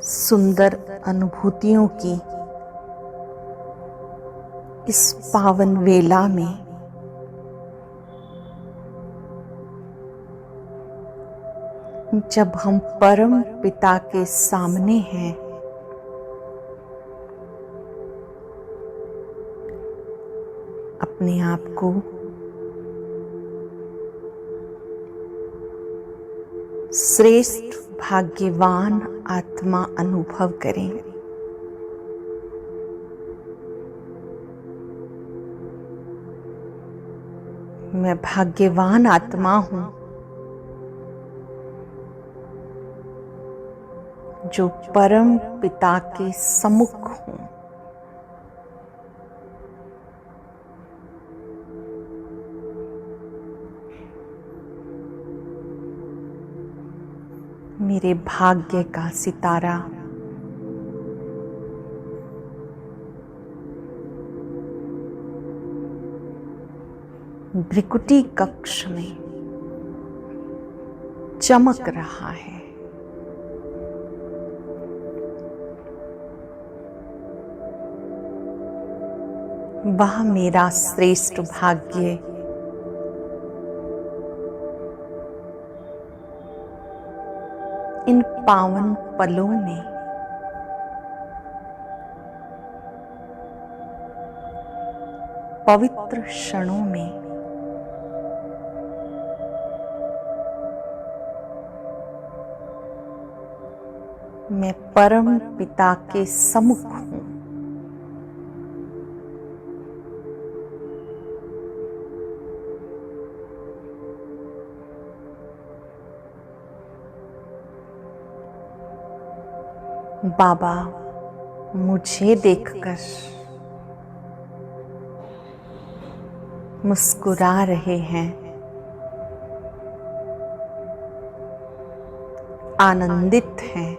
सुंदर अनुभूतियों की इस पावन वेला में जब हम परम पिता के सामने हैं, अपने आप को श्रेष्ठ भाग्यवान आत्मा अनुभव करें। मैं भाग्यवान आत्मा हूं जो परम पिता के सम्मुख हूं। मेरे भाग्य का सितारा भ्रिकुटी कक्ष में चमक रहा है। वह मेरा श्रेष्ठ भाग्य इन पावन पलों में पवित्र क्षणों में मैं परम पिता के सम्मुख हूं। बाबा मुझे देखकर मुस्कुरा रहे हैं, आनंदित हैं।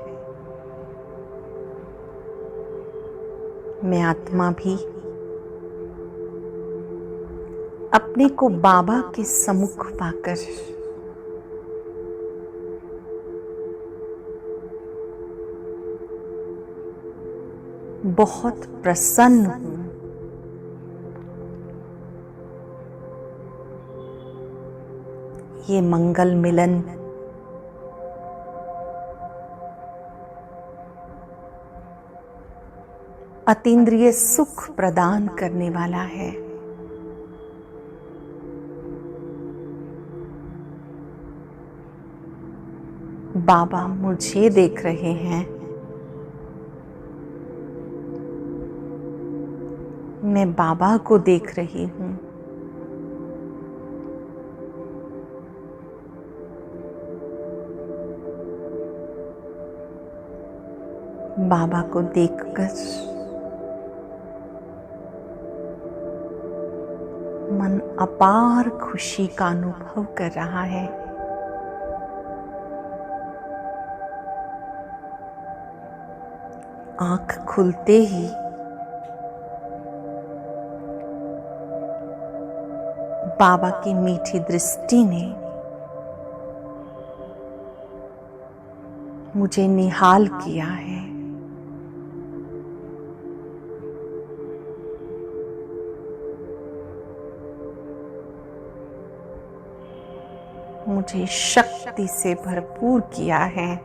मैं आत्मा भी अपने को बाबा के सम्मुख पाकर बहुत प्रसन्न हूं। ये मंगल मिलन अतीन्द्रिय सुख प्रदान करने वाला है। बाबा मुझे देख रहे हैं, मैं बाबा को देख रही हूं। बाबा को देखकर मन अपार खुशी का अनुभव कर रहा है। आंख खुलते ही बाबा की मीठी दृष्टि ने मुझे निहाल किया है। मुझे शक्ति से भरपूर किया है।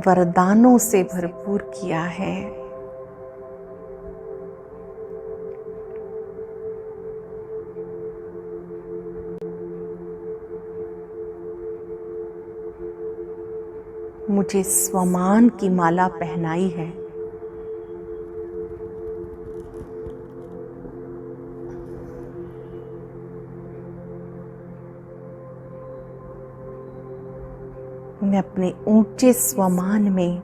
वरदानों से भरपूर किया है। मुझे स्वमान की माला पहनाई है। मैं अपने ऊंचे स्वमान में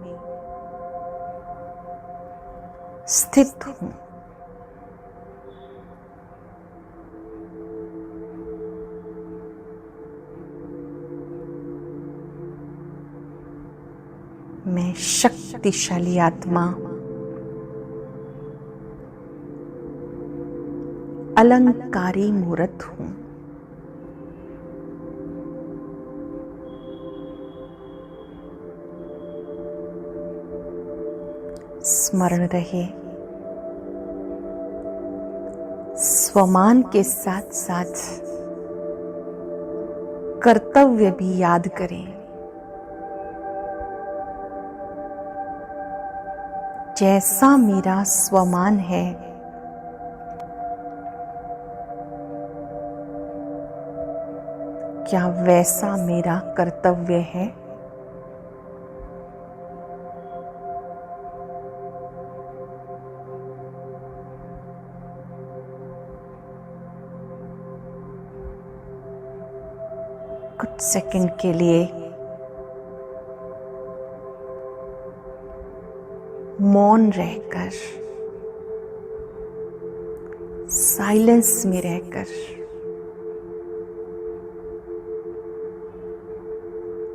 स्थित हूं। मैं शक्तिशाली आत्मा अलंकारी मूर्त हूं। स्मरण रहे, स्वमान के साथ साथ कर्तव्य भी याद करें। जैसा मेरा स्वमान है, क्या वैसा मेरा कर्तव्य है? कुछ सेकंड के लिए मौन रहकर, साइलेंस में रहकर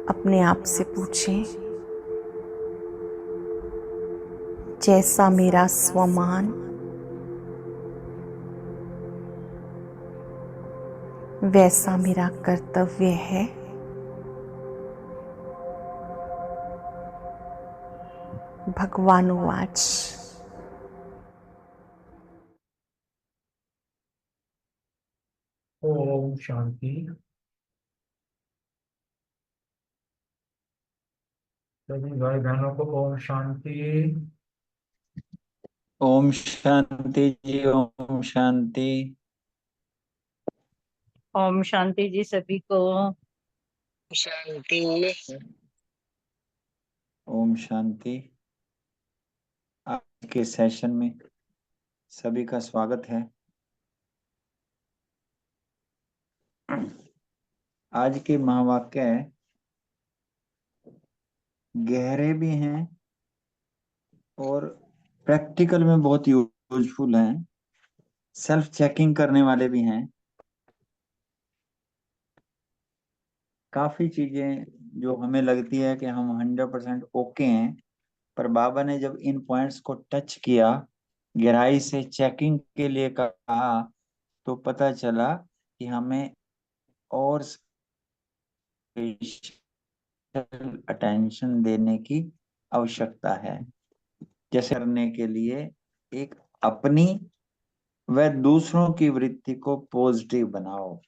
अपने आप से पूछें, जैसा मेरा स्वमान वैसा मेरा कर्तव्य है? भगवानुवाच। ओम शांति। सभी भाई बहनों को ओम शांति। ओम शांति जी। ओम शांति। ओम शांति जी सभी को। शांति। ओम शांति। आज के सेशन में सभी का स्वागत है। आज के महावाक्य गहरे भी हैं और प्रैक्टिकल में बहुत यूजफुल हैं, सेल्फ चेकिंग करने वाले भी हैं। काफी चीजें जो हमें लगती है कि हम 100% ओके हैं, पर बाबा ने जब इन पॉइंट्स को टच किया, गहराई से चेकिंग के लिए कहा, तो पता चला कि हमें और अटेंशन देने की आवश्यकता है। जैसे करने के लिए एक अपनी व दूसरों की वृत्ति को पॉजिटिव बनाओ।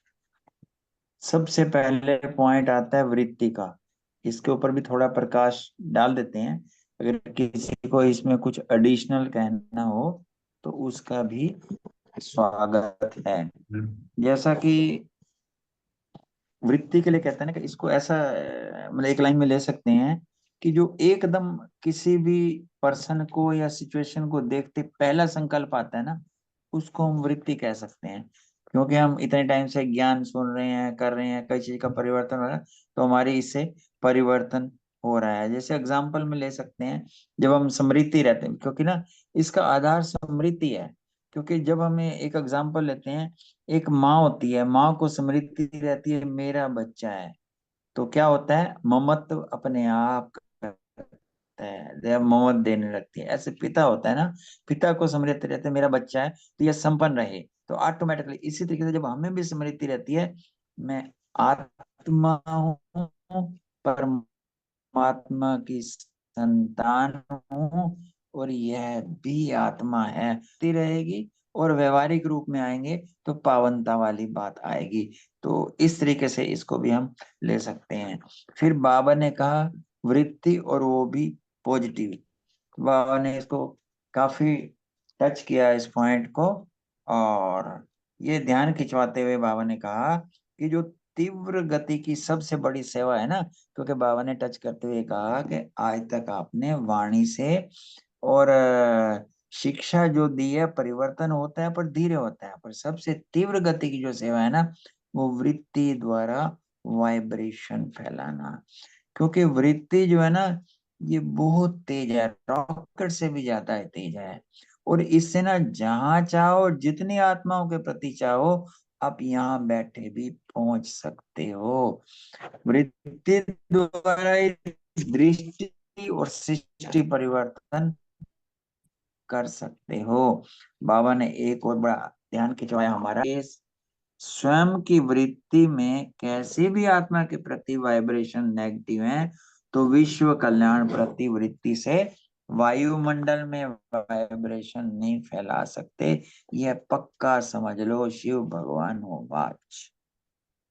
सबसे पहले पॉइंट आता है वृत्ति का। इसके ऊपर भी थोड़ा प्रकाश डाल देते हैं, अगर किसी को इसमें कुछ एडिशनल कहना हो तो उसका भी स्वागत है। जैसा कि वृत्ति के लिए कहते हैं ना कि इसको ऐसा मतलब एक लाइन में ले सकते हैं कि जो एकदम किसी भी पर्सन को या सिचुएशन को देखते पहला संकल्प आता है ना, उसको हम वृत्ति कह सकते हैं। क्योंकि हम इतने टाइम से ज्ञान सुन रहे हैं, कर रहे हैं, कई चीज का परिवर्तन हो रहा है, तो हमारी इससे परिवर्तन हो रहा है। जैसे एग्जाम्पल में ले सकते हैं, जब हम स्मृति रहते हैं, क्योंकि ना इसका आधार स्मृति है। क्योंकि जब हमें एक एग्जाम्पल लेते हैं, एक माँ होती है, माँ को स्मृति रहती है मेरा बच्चा है, तो क्या होता है, ममत्व अपने आप करता है, दया ममत्व देने लगती है। ऐसे पिता होता है ना, पिता को स्मृति रहती है मेरा बच्चा है तो यह संपन्न रहे, तो ऑटोमेटिकली इसी तरीके से जब हमें भी स्मृति रहती है मैं आत्मा हूँ, परमात्मा की संतान हूँ, और यह भी आत्मा है, रहेगी और व्यवहारिक रूप में आएंगे तो पावनता वाली बात आएगी। तो इस तरीके से इसको भी हम ले सकते हैं। फिर बाबा ने कहा वृत्ति, और वो भी पॉजिटिव। बाबा ने इसको काफी टच किया इस पॉइंट को, और ये ध्यान खिंचवाते हुए बाबा ने कहा कि जो तीव्र गति की सबसे बड़ी सेवा है ना, क्योंकि बाबा ने टच करते हुए कहा कि आज तक आपने वाणी से और शिक्षा जो दी है, परिवर्तन होता है पर धीरे होता है, पर सबसे तीव्र गति की जो सेवा है ना, वो वृत्ति द्वारा वाइब्रेशन फैलाना। क्योंकि वृत्ति जो है ना, ये बहुत तेज है, रॉकेट से भी ज्यादा है तेज है, और इससे ना जहां चाहो, जितनी आत्माओं के प्रति चाहो, आप यहाँ बैठे भी पहुंच सकते हो। वृत्ति द्वारा दृष्टि और सृष्टि परिवर्तन कर सकते हो। बाबा ने एक और बड़ा ध्यान खिंचवाया हमारा। इस स्वयं की वृत्ति में कैसी भी आत्मा के प्रति वाइब्रेशन नेगेटिव है तो विश्व कल्याण प्रति वृत्ति से वायुमंडल में वाइब्रेशन नहीं फैला सकते। यह पक्का समझ लो, शिव भगवान हो वाच।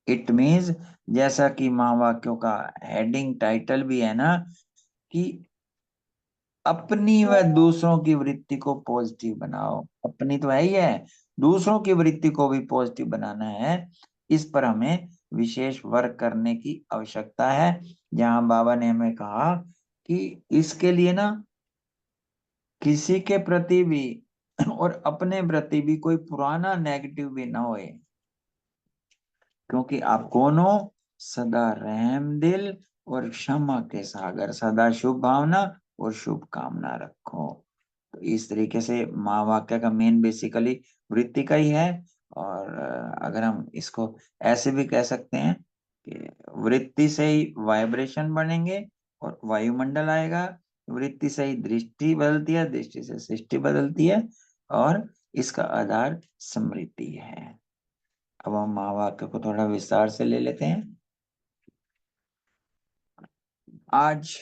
इट मीन्स, जैसा कि महावाक्यों का हेडिंग टाइटल भी है ना, कि अपनी व दूसरों की वृत्ति को पॉजिटिव बनाओ। अपनी तो है ही है, दूसरों की वृत्ति को भी पॉजिटिव बनाना है। इस पर हमें विशेष वर्क करने की आवश्यकता है। जहां बाबा ने हमें कहा कि इसके लिए ना किसी के प्रति भी और अपने प्रति भी कोई पुराना नेगेटिव भी ना होए, क्योंकि आप कौन हो? सदा रहम दिल और क्षमा के सागर, सदा शुभ भावना और शुभ कामना रखो। तो इस तरीके से महावाक्य का मेन बेसिकली वृत्ति का ही है। और अगर हम इसको ऐसे भी कह सकते हैं कि वृत्ति से ही वाइब्रेशन बनेंगे और वायुमंडल आएगा। वृत्ति से ही दृष्टि बदलती है, दृष्टि से सृष्टि बदलती है, और इसका आधार स्मृति है। अब हम महावाक्य को थोड़ा विस्तार से ले लेते हैं। आज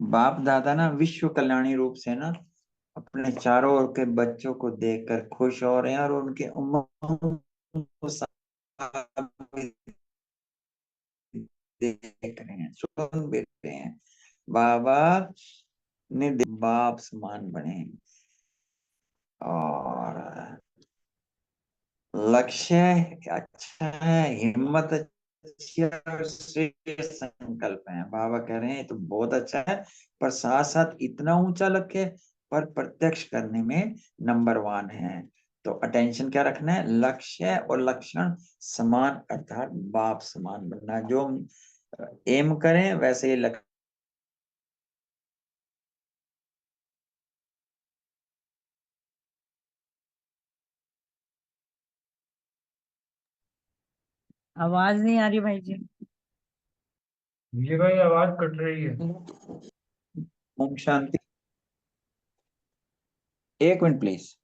बाप दादा ना विश्व कल्याणी रूप से ना अपने चारों ओर के बच्चों को देखकर खुश हो रहे हैं और उनके उमंग को देख रहे हैं, सुन भी रहे हैं। बाबा ने बाप समान बने और लक्ष्य अच्छा है, हिम्मत अच्छी है और श्रेष्ठ संकल्प है। बाबा कह रहे हैं ये तो बहुत अच्छा है, पर साथ साथ इतना ऊंचा लक्ष्य पर प्रत्यक्ष करने में नंबर 1 है। तो अटेंशन क्या रखना है? लक्ष्य और लक्षण समान, अर्थात बाप समान बनना। जो एम करें वैसे ही लक्ष्य। आवाज नहीं आ रही भाई जी। ये भाई आवाज कट रही है। ओम शांति। एक मिनट प्लीज।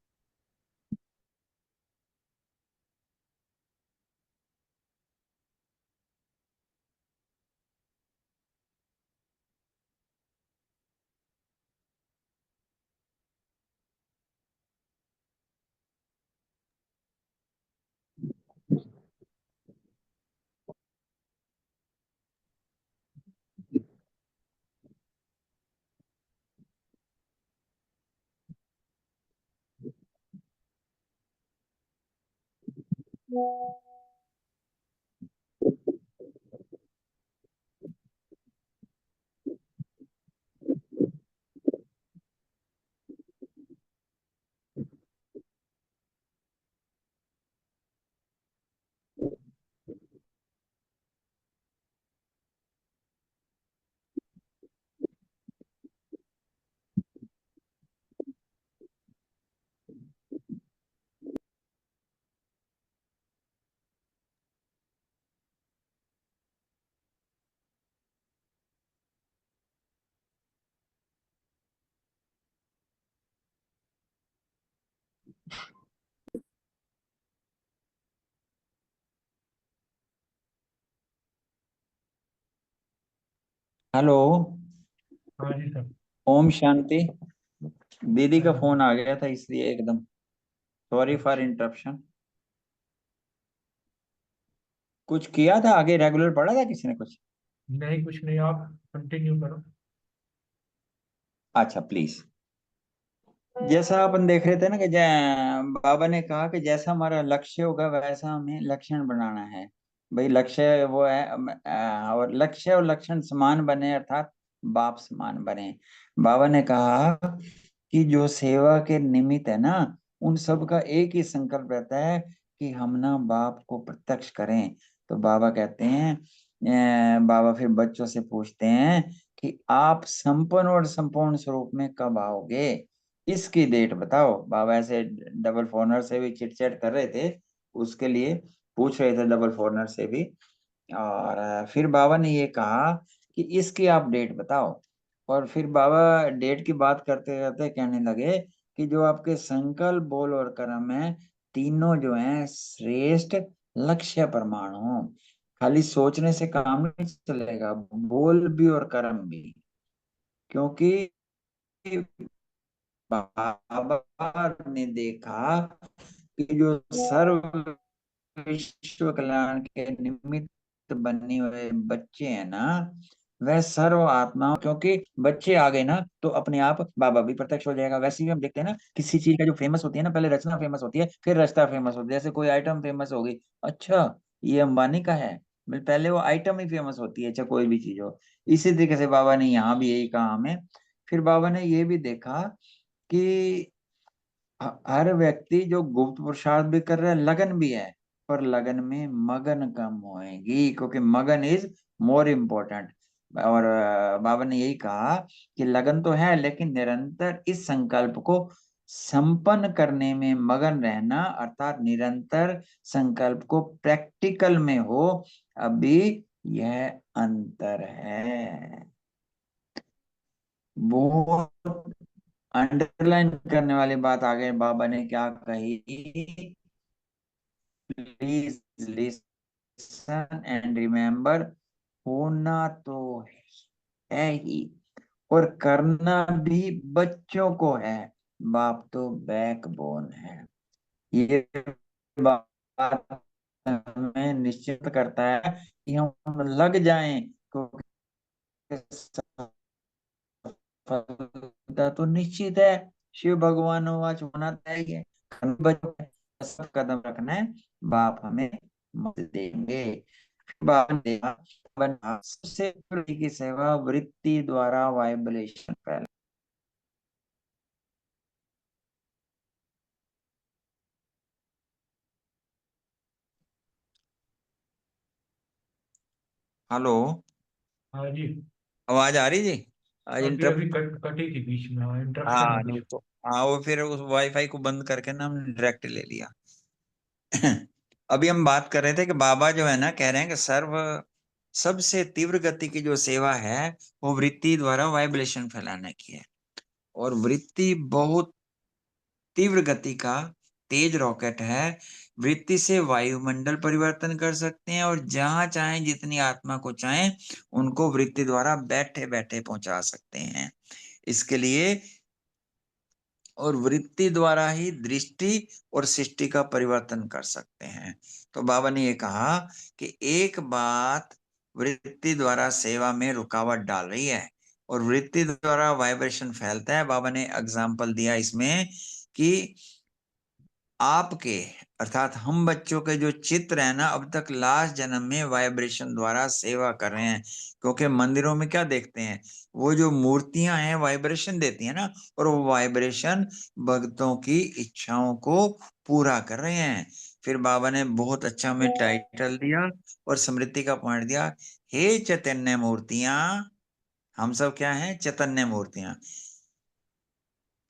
हेलो। हाँ जी सर। ओम शांति। दीदी का हाँ फोन जी। आ गया था इसलिए एकदम सॉरी फॉर अच्छा। इंटरप्शन। कुछ किया था आगे, रेगुलर पढ़ा था किसी ने कुछ? नहीं कुछ नहीं, आप कंटिन्यू करो। अच्छा प्लीज। जैसा अपन देख रहे थे ना कि बाबा ने कहा कि जैसा हमारा लक्ष्य होगा वैसा हमें लक्षण बनाना है। भाई लक्ष्य वो है, और लक्ष्य और लक्षण समान बने, अर्थात बाप समान बने। बाबा ने कहा कि जो सेवा के निमित्त है ना, उन सब का एक ही संकल्प रहता है कि हम ना बाप को प्रत्यक्ष करें। तो बाबा कहते हैं, बाबा फिर बच्चों से पूछते हैं कि आप संपन्न और संपूर्ण स्वरूप में कब आओगे, इसकी डेट बताओ। बाबा ऐसे डबल फॉरनर से भी चिट चैट कर रहे थे, उसके लिए पूछ रहे थे डबल फॉरनर से भी। और फिर बाबा ने ये कहा कि इसकी आप डेट बताओ। और फिर बाबा डेट की बात करते करते कहने लगे कि जो आपके संकल्प, बोल और कर्म है तीनों जो हैं श्रेष्ठ लक्ष्य परमाणु। खाली सोचने से काम नहीं चलेगा, बोल भी और कर्म भी। क्योंकि बाबा ने देखा कि जो सर्व विश्व कल्याण के निमित्त बने हुए बच्चे हैं ना, वह सर्व आत्मा, क्योंकि बच्चे आ गए ना तो अपने आप बाबा भी प्रत्यक्ष हो जाएगा। वैसे ही हम देखते हैं ना, किसी चीज का जो फेमस होती है ना, पहले रचना फेमस होती है फिर रचना फेमस होती है। जैसे कोई आइटम फेमस हो गई, अच्छा ये अंबानी का है, पहले वो आइटम ही फेमस होती है, अच्छा कोई भी चीज हो। इसी तरीके से बाबा ने यहाँ भी यही कहा हमें। फिर बाबा ने ये भी देखा कि हर व्यक्ति जो गुप्त पुरुषार्थ भी कर रहा है, लगन भी है, पर लगन में मगन कम होएगी, क्योंकि मगन इज मोर इम्पोर्टेंट। और बाबा ने यही कहा कि लगन तो है, लेकिन निरंतर इस संकल्प को संपन्न करने में मगन रहना, अर्थात निरंतर संकल्प को प्रैक्टिकल में हो, अभी यह अंतर है। वो अंडरलाइन करने वाली बात आगे बाबा ने क्या कही, प्लीज लिसन एंड रिमेम्बर, होना तो है ही और करना भी बच्चों को है, बाप तो बैकबोन है। ये बात हमें निश्चित करता है कि हम लग जाएं, क्योंकि सफलता तो निश्चित है। शिव भगवान वाच होना चाहिए, सब कदम रखना है, बाप हमें मत देंगे। बाप ने देखा, बना सबसे बड़ी की सेवा वृत्ति द्वारा वाइब्रेशन फैला। हेलो, हाँ जी। आवाज आ रही जी? आज अभी अभी इंटरप्ट। कटी थी बीच में, हाँ इंटरप्शन हाँ हो नहीं गया। तो, हाँ वो फिर उस वाईफाई को बंद करके ना हमने डायरेक्ट ले लिया। अभी हम बात कर रहे थे कि बाबा जो है ना, कह रहे हैं कि सबसे तीव्र गति की जो सेवा है वो वृत्ति द्वारा वाइब्रेशन फैलाने की है। और वृत्ति बहुत तीव्र गति का तेज रॉकेट है। वृत्ति से वायुमंडल परिवर्तन कर सकते हैं, और जहां चाहें, जितनी आत्मा को चाहें, उनको वृत्ति द्वारा बैठे बैठे पहुंचा सकते हैं। इसके लिए, और वृत्ति द्वारा ही दृष्टि और सृष्टि का परिवर्तन कर सकते हैं। तो बाबा ने ये कहा कि एक बात वृत्ति द्वारा सेवा में रुकावट डाल रही है और वृत्ति द्वारा वाइब्रेशन फैलता है। बाबा ने एग्जाम्पल दिया इसमें कि आपके, अर्थात हम बच्चों के जो चित्र है ना, अब तक लास्ट जन्म में वाइब्रेशन द्वारा सेवा कर रहे हैं। क्योंकि मंदिरों में क्या देखते हैं, वो जो मूर्तियां हैं वाइब्रेशन देती हैं ना, और वो वाइब्रेशन भक्तों की इच्छाओं को पूरा कर रहे हैं। फिर बाबा ने बहुत अच्छा हमें टाइटल दिया और स्मृति का पॉइंट दिया, हे चैतन्य मूर्तियां। हम सब क्या हैं? चैतन्य मूर्तियां।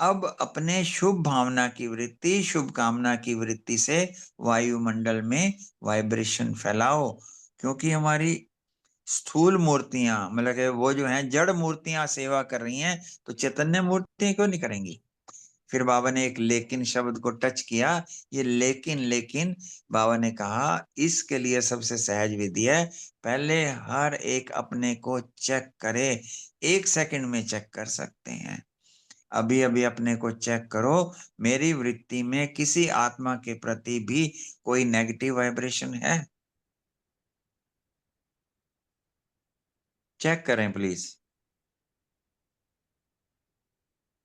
अब अपने शुभ भावना की वृत्ति, शुभ कामना की वृत्ति से वायुमंडल में वाइब्रेशन फैलाओ। क्योंकि हमारी स्थूल मूर्तियां, मतलब कि वो जो हैं जड़ मूर्तियां सेवा कर रही हैं, तो चैतन्य मूर्तियां क्यों नहीं करेंगी? फिर बाबा ने एक लेकिन शब्द को टच किया। ये लेकिन, लेकिन बाबा ने कहा इसके लिए सबसे सहज विधि है, पहले हर एक अपने को चेक करे। 1 सेकंड में चेक कर सकते हैं। अभी अभी अपने को चेक करो, मेरी वृत्ति में किसी आत्मा के प्रति भी कोई नेगेटिव वाइब्रेशन है? चेक करें प्लीज।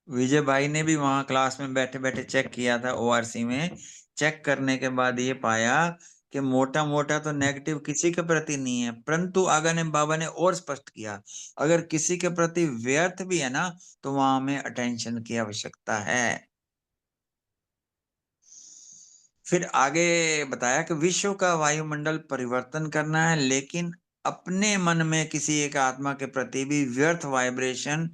विजय भाई ने भी वहां क्लास में बैठे बैठे चेक किया था, ओआरसी में। चेक करने के बाद ये पाया कि मोटा मोटा तो नेगेटिव किसी के प्रति नहीं है, परंतु आगे ने बाबा ने और स्पष्ट किया, अगर किसी के प्रति व्यर्थ भी है ना, तो वहां हमें अटेंशन की आवश्यकता है। फिर आगे बताया कि विश्व का वायुमंडल परिवर्तन करना है, लेकिन अपने मन में किसी एक आत्मा के प्रति भी व्यर्थ वाइब्रेशन,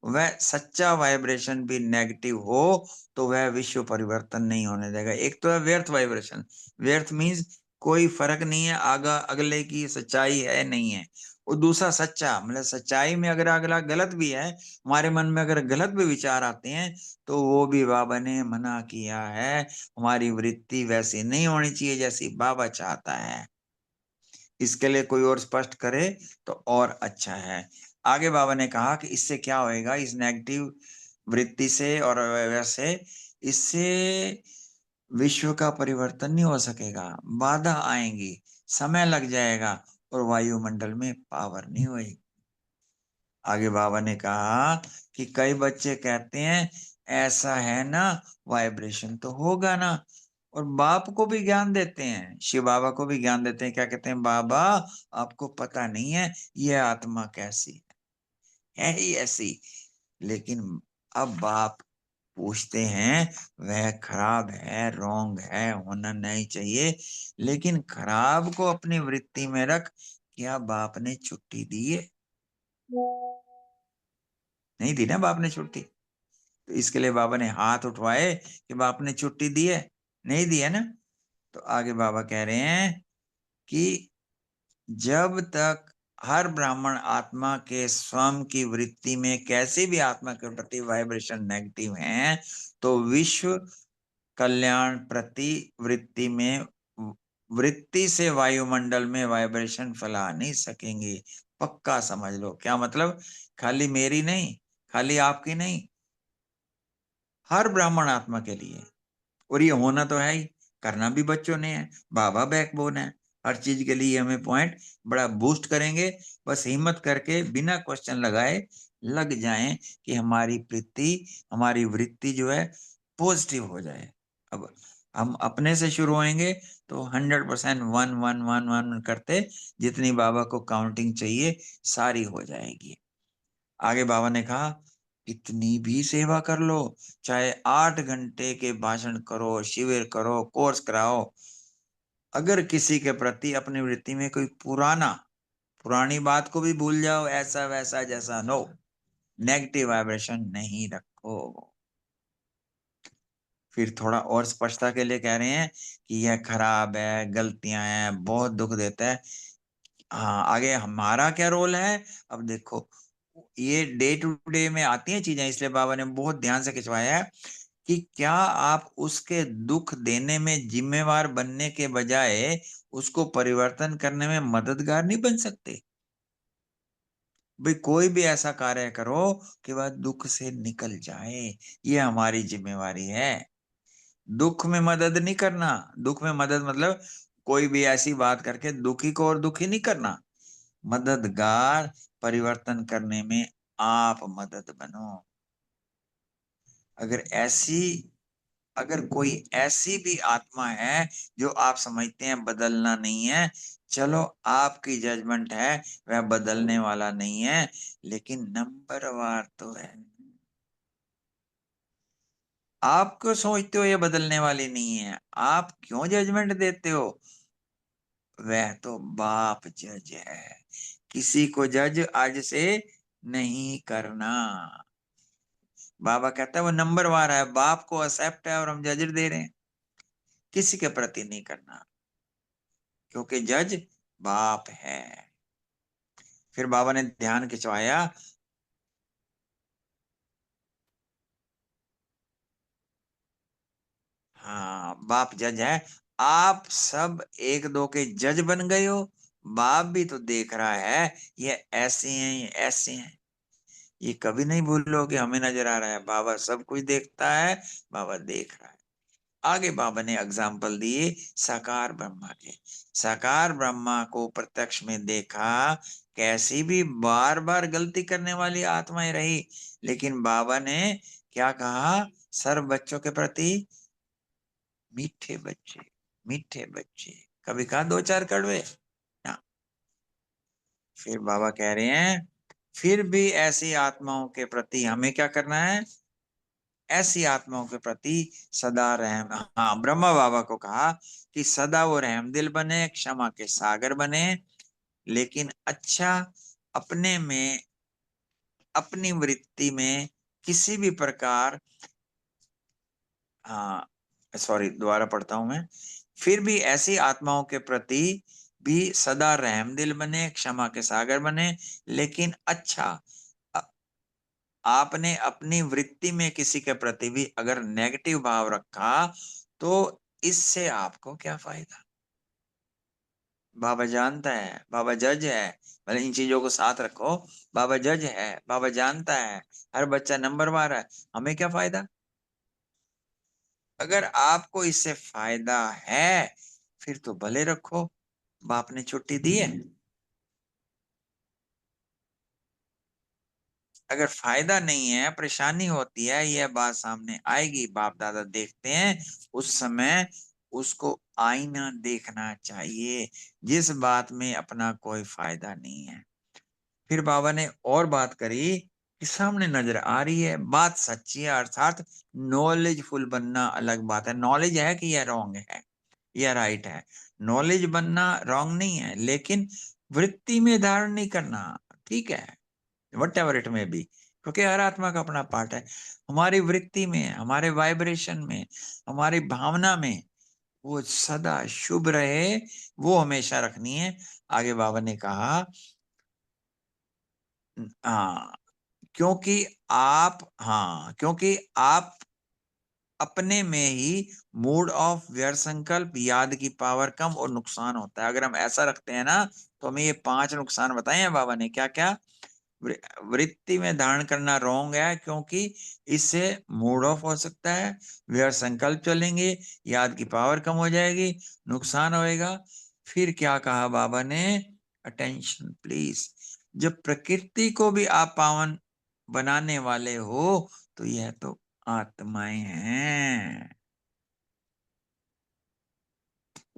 वह सच्चा वाइब्रेशन भी नेगेटिव हो, तो वह विश्व परिवर्तन नहीं होने देगा। एक तो है व्यर्थ वाइब्रेशन। व्यर्थ मीन्स कोई फर्क नहीं है, आगा अगले की सच्चाई है नहीं है। और दूसरा सच्चा, मतलब सच्चाई में अगर अगला गलत भी है, हमारे मन में अगर गलत भी विचार आते हैं तो वो भी बाबा ने मना किया है। हमारी वृत्ति वैसी नहीं होनी चाहिए जैसी बाबा चाहता है। इसके लिए कोई और स्पष्ट करे तो और अच्छा है। आगे बाबा ने कहा कि इससे क्या होएगा, इस नेगेटिव वृत्ति से और वैसे इससे विश्व का परिवर्तन नहीं हो सकेगा, बाधा आएंगी, समय लग जाएगा और वायुमंडल में पावर नहीं होएगी। आगे बाबा ने कहा कि कई बच्चे कहते हैं ऐसा है ना, वाइब्रेशन तो होगा ना, और बाप को भी ज्ञान देते हैं, शिव बाबा को भी ज्ञान देते हैं। क्या कहते हैं? बाबा आपको पता नहीं है ये आत्मा कैसी है ही ऐसी। लेकिन अब बाप पूछते हैं वह खराब है, रॉन्ग है, होना नहीं चाहिए, लेकिन खराब को अपनी वृत्ति में रख, क्या बाप ने छुट्टी दी है? नहीं दी ना बाप ने छुट्टी। तो इसके लिए बाबा ने हाथ उठवाए कि बाप ने छुट्टी दी है? नहीं दी है ना। तो आगे बाबा कह रहे हैं कि जब तक हर ब्राह्मण आत्मा के स्वयं की वृत्ति में कैसी भी आत्मा के प्रति वाइब्रेशन नेगेटिव है, तो विश्व कल्याण प्रति वृत्ति में वृत्ति से वायुमंडल में वाइब्रेशन फैला नहीं सकेंगे। पक्का समझ लो। क्या मतलब? खाली मेरी नहीं, खाली आपकी नहीं, हर ब्राह्मण आत्मा के लिए। और ये होना तो है ही, करना भी बच्चों ने है। बाबा बैकबोन है हर चीज के लिए। हमें पॉइंट बड़ा बूस्ट करेंगे। बस हिम्मत करके बिना क्वेश्चन लगाए लग जाएं कि हमारी प्रीति, हमारी वृत्ति जो है पॉजिटिव हो जाए। अब हम अपने से शुरू होएंगे तो 100% 1 1 1 1 करते जितनी बाबा को काउंटिंग चाहिए सारी हो जाएगी। आगे बाबा ने कहा कितनी भी सेवा कर लो, चाहे 8 घंटे के भाषण करो, शिविर करो, कोर्स कराओ, अगर किसी के प्रति अपनी वृत्ति में कोई पुरानी बात को भी भूल जाओ, ऐसा वैसा जैसा, नो, नेगेटिव वाइब्रेशन नहीं रखो। फिर थोड़ा और स्पष्टता के लिए कह रहे हैं कि यह खराब है, गलतियां हैं, बहुत दुख देता है। हाँ, आगे हमारा क्या रोल है? अब देखो, ये डे टू डे में आती हैं चीजें, इसलिए बाबा ने बहुत ध्यान से खिंचवाया है कि क्या आप उसके दुख देने में जिम्मेवार बनने के बजाय उसको परिवर्तन करने में मददगार नहीं बन सकते? भाई कोई भी ऐसा कार्य करो कि वह दुख से निकल जाए, ये हमारी जिम्मेवारी है। दुख में मदद नहीं करना। दुख में मदद मतलब कोई भी ऐसी बात करके दुखी को और दुखी नहीं करना। मददगार, परिवर्तन करने में आप मदद बनो। अगर कोई ऐसी भी आत्मा है जो आप समझते हैं बदलना नहीं है, चलो आपकी जजमेंट है, वह बदलने वाला नहीं है, लेकिन नंबरवार तो है। आप क्यों सोचते हो ये बदलने वाली नहीं है? आप क्यों जजमेंट देते हो? वह तो बाप जज है, किसी को जज आज से नहीं करना। बाबा कहता है वो नंबरवार है, बाप को एक्सेप्ट है और हम जज दे रहे हैं, किसी के प्रति नहीं करना, क्योंकि जज बाप है। फिर बाबा ने ध्यान खिंचवाया, हाँ बाप जज है, आप सब एक दो के जज बन गए हो, बाप भी तो देख रहा है ये ऐसे हैं, ये ऐसे हैं। ये कभी नहीं भूलो कि हमें नजर आ रहा है, बाबा सब कुछ देखता है, बाबा देख रहा है। आगे बाबा ने एग्जाम्पल दिए साकार ब्रह्मा के। साकार ब्रह्मा को प्रत्यक्ष में देखा, कैसी भी बार बार गलती करने वाली आत्माएं रही, लेकिन बाबा ने क्या कहा? सर्व बच्चों के प्रति मीठे बच्चे, मीठे बच्चे, कभी कहा दो चार कड़वे ना। फिर बाबा कह रहे हैं फिर भी ऐसी आत्माओं के प्रति हमें क्या करना है? ऐसी आत्माओं के प्रति सदा रहम, हाँ ब्रह्मा बाबा को कहा कि सदा वो रहमदिल बने, क्षमा के सागर बने, लेकिन अच्छा अपने में, अपनी वृत्ति में किसी भी प्रकार, हाँ सॉरी दोबारा पढ़ता हूं मैं, फिर भी ऐसी आत्माओं के प्रति भी सदा रहमदिल बने, क्षमा के सागर बने। लेकिन अच्छा, आपने अपनी वृत्ति में किसी के प्रति भी अगर नेगेटिव भाव रखा तो इससे आपको क्या फायदा? बाबा जानता है, बाबा जज है। भले इन चीजों को साथ रखो, बाबा जज है, बाबा जानता है, हर बच्चा नंबरवार है, हमें क्या फायदा? अगर आपको इससे फायदा है फिर तो भले रखो, बाप ने छुट्टी दी है। अगर फायदा नहीं है, परेशानी होती है, यह बात सामने आएगी, बाप दादा देखते हैं, उस समय उसको आईना देखना चाहिए जिस बात में अपना कोई फायदा नहीं है। फिर बाबा ने और बात करी कि सामने नजर आ रही है, बात सच्ची है, अर्थात नॉलेजफुल बनना अलग बात है। नॉलेज है कि यह रॉन्ग है, यह राइट है, नॉलेज बनना रॉन्ग नहीं है, लेकिन वृत्ति में धारण नहीं करना ठीक है, वट एवर इट में बी, क्योंकि हर आत्मा का अपना पार्ट है। हमारी वृत्ति में, हमारे वाइब्रेशन में, हमारी भावना में वो सदा शुभ रहे, वो हमेशा रखनी है। आगे बाबा ने कहा हाँ, क्योंकि आप अपने में ही मूड ऑफ व्यर्थ संकल्प, याद की पावर कम और नुकसान होता है। अगर हम ऐसा रखते हैं ना तो हमें ये 5 नुकसान बताए हैं बाबा ने। क्या क्या? वृत्ति में धारण करना रोंग है क्योंकि इससे मूड ऑफ हो सकता है, व्यर्थ संकल्प चलेंगे, याद की पावर कम हो जाएगी, नुकसान होएगा। फिर क्या कहा बाबा ने? Attention please. जब प्रकृति को भी आप पावन बनाने वाले हो तो यह तो आत्माएं हैं।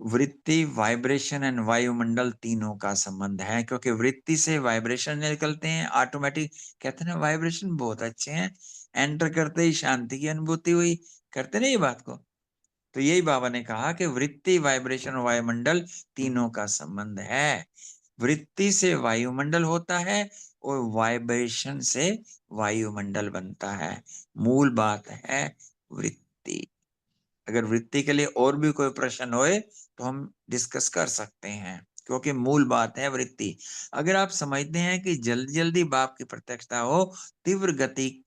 वृत्ति, वाइब्रेशन एंड वायुमंडल तीनों का संबंध है, क्योंकि वृत्ति से वाइब्रेशन निकलते हैं ऑटोमेटिक। कहते हैं वाइब्रेशन बहुत अच्छे हैं, एंटर करते ही शांति की अनुभूति हुई, करते ना ये बात को। तो यही बाबा ने कहा कि वृत्ति, वाइब्रेशन और वायुमंडल तीनों का संबंध है। वृत्ति से वायुमंडल होता है और वाइब्रेशन से वायुमंडल बनता है। मूल बात है वृत्ति। अगर वृत्ति के लिए और भी कोई प्रश्न होए तो हम डिस्कस कर सकते हैं, क्योंकि मूल बात है वृत्ति। अगर आप समझते हैं कि जल्दी जल्दी बाप की प्रत्यक्षता हो, तीव्र गति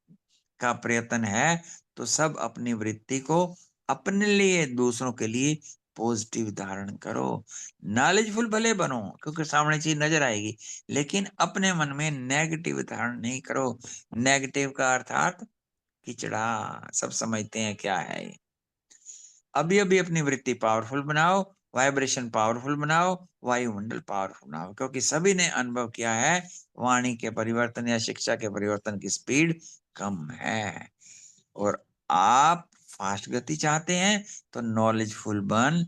का प्रयत्न है, तो सब अपनी वृत्ति को अपने लिए, दूसरों के लिए पॉजिटिव धारण करो। नॉलेजफुल भले बनो क्योंकि सामने चीज नजर आएगी, लेकिन अपने मन में नेगेटिव धारण नहीं करो। नेगेटिव का अर्थात किचड़ा, सब समझते हैं क्या है ये। अभी अभी अपनी वृत्ति पावरफुल बनाओ, वाइब्रेशन पावरफुल बनाओ, वायुमंडल पावरफुल बनाओ, क्योंकि सभी ने अनुभव किया है वाणी के परिवर्तन या शिक्षा के परिवर्तन की स्पीड कम है। और आप फास्ट गति चाहते हैं तो नॉलेजफुल बन,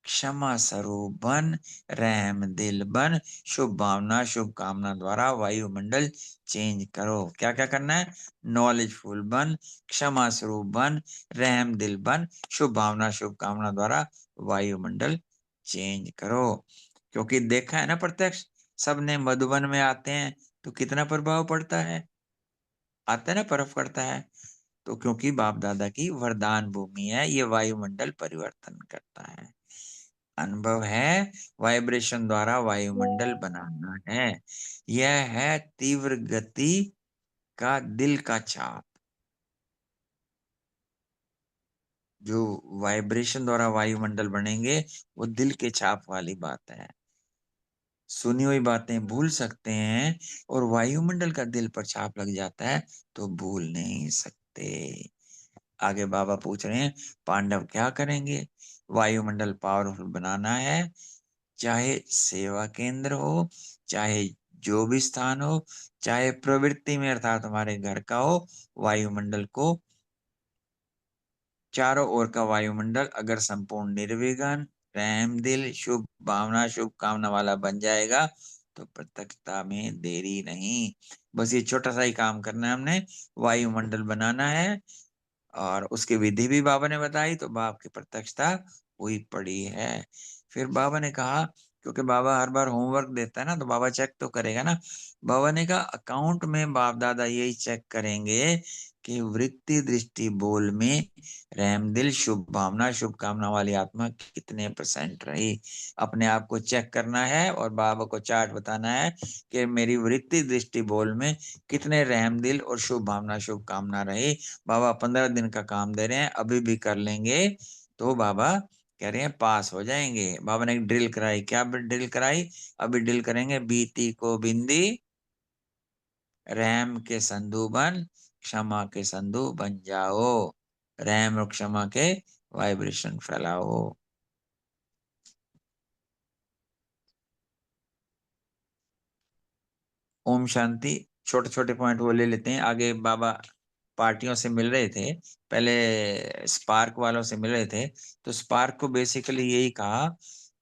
क्षमा स्वरूप बन, रहम दिल बन, शुभ भावना शुभ कामना द्वारा वायुमंडल चेंज करो। क्या क्या करना है? नॉलेजफुल बन, क्षमा स्वरूप बन, रहम दिल बन, शुभ भावना शुभ कामना द्वारा वायुमंडल चेंज करो। क्योंकि देखा है ना प्रत्यक्ष, सबने मधुबन में आते हैं तो कितना प्रभाव पड़ता है, आता है ना, पर्व करता है। तो क्योंकि बाप दादा की वरदान भूमि है, ये वायुमंडल परिवर्तन करता है। अनुभव है वाइब्रेशन द्वारा वायुमंडल बनाना है। यह है तीव्र गति का दिल का छाप। जो वाइब्रेशन द्वारा वायुमंडल बनेंगे वो दिल के छाप वाली बात है। सुनी हुई बातें भूल सकते हैं और वायुमंडल का दिल पर छाप लग जाता है तो भूल नहीं सकते। आगे बाबा पूछ रहे हैं पांडव क्या करेंगे? वायुमंडल पावरफुल बनाना है, चाहे सेवा केंद्र हो, चाहे जो भी स्थान हो, चाहे प्रवृत्ति में अर्थात हमारे घर का हो, वायुमंडल को, चारों ओर का वायुमंडल अगर संपूर्ण निर्विघ्न, रहम दिल, शुभ भावना शुभ कामना वाला बन जाएगा तो प्रत्यक्षता में देरी नहीं। बस ये छोटा सा ही काम करना है हमने, वायुमंडल बनाना है। और उसकी विधि भी बाबा ने बताई तो बाप की प्रत्यक्षता हुई पड़ी है। फिर बाबा ने कहा क्योंकि बाबा हर बार होमवर्क देता है ना, तो बाबा चेक तो करेगा ना। बाबा ने कहा अकाउंट में बाप दादा यही चेक करेंगे कि वृत्ति दृष्टि बोल में रहम दिल शुभ भावना शुभ कामना वाली आत्मा कितने % रही। अपने आप को चेक करना है और बाबा को चार्ट बताना है कि मेरी वृत्ति दृष्टि बोल में कितने रहम दिल और शुभ भावना शुभ कामना रही। बाबा 15 दिन का काम दे रहे हैं, अभी भी कर लेंगे तो बाबा कह रहे हैं पास हो जाएंगे। बाबा ने एक ड्रिल कराई। क्या ड्रिल कराई? अभी ड्रिल करेंगे। बीती को बिंदी रहम के संधु बन, क्षमा के संधु बन जाओ। रहम और क्षमा के वाइब्रेशन फैलाओ। ओम शांति। छोटे छोटे पॉइंट वो ले लेते हैं। आगे बाबा पार्टियों से मिल रहे थे, पहले स्पार्क वालों से मिल रहे थे, तो स्पार्क को बेसिकली यही कहा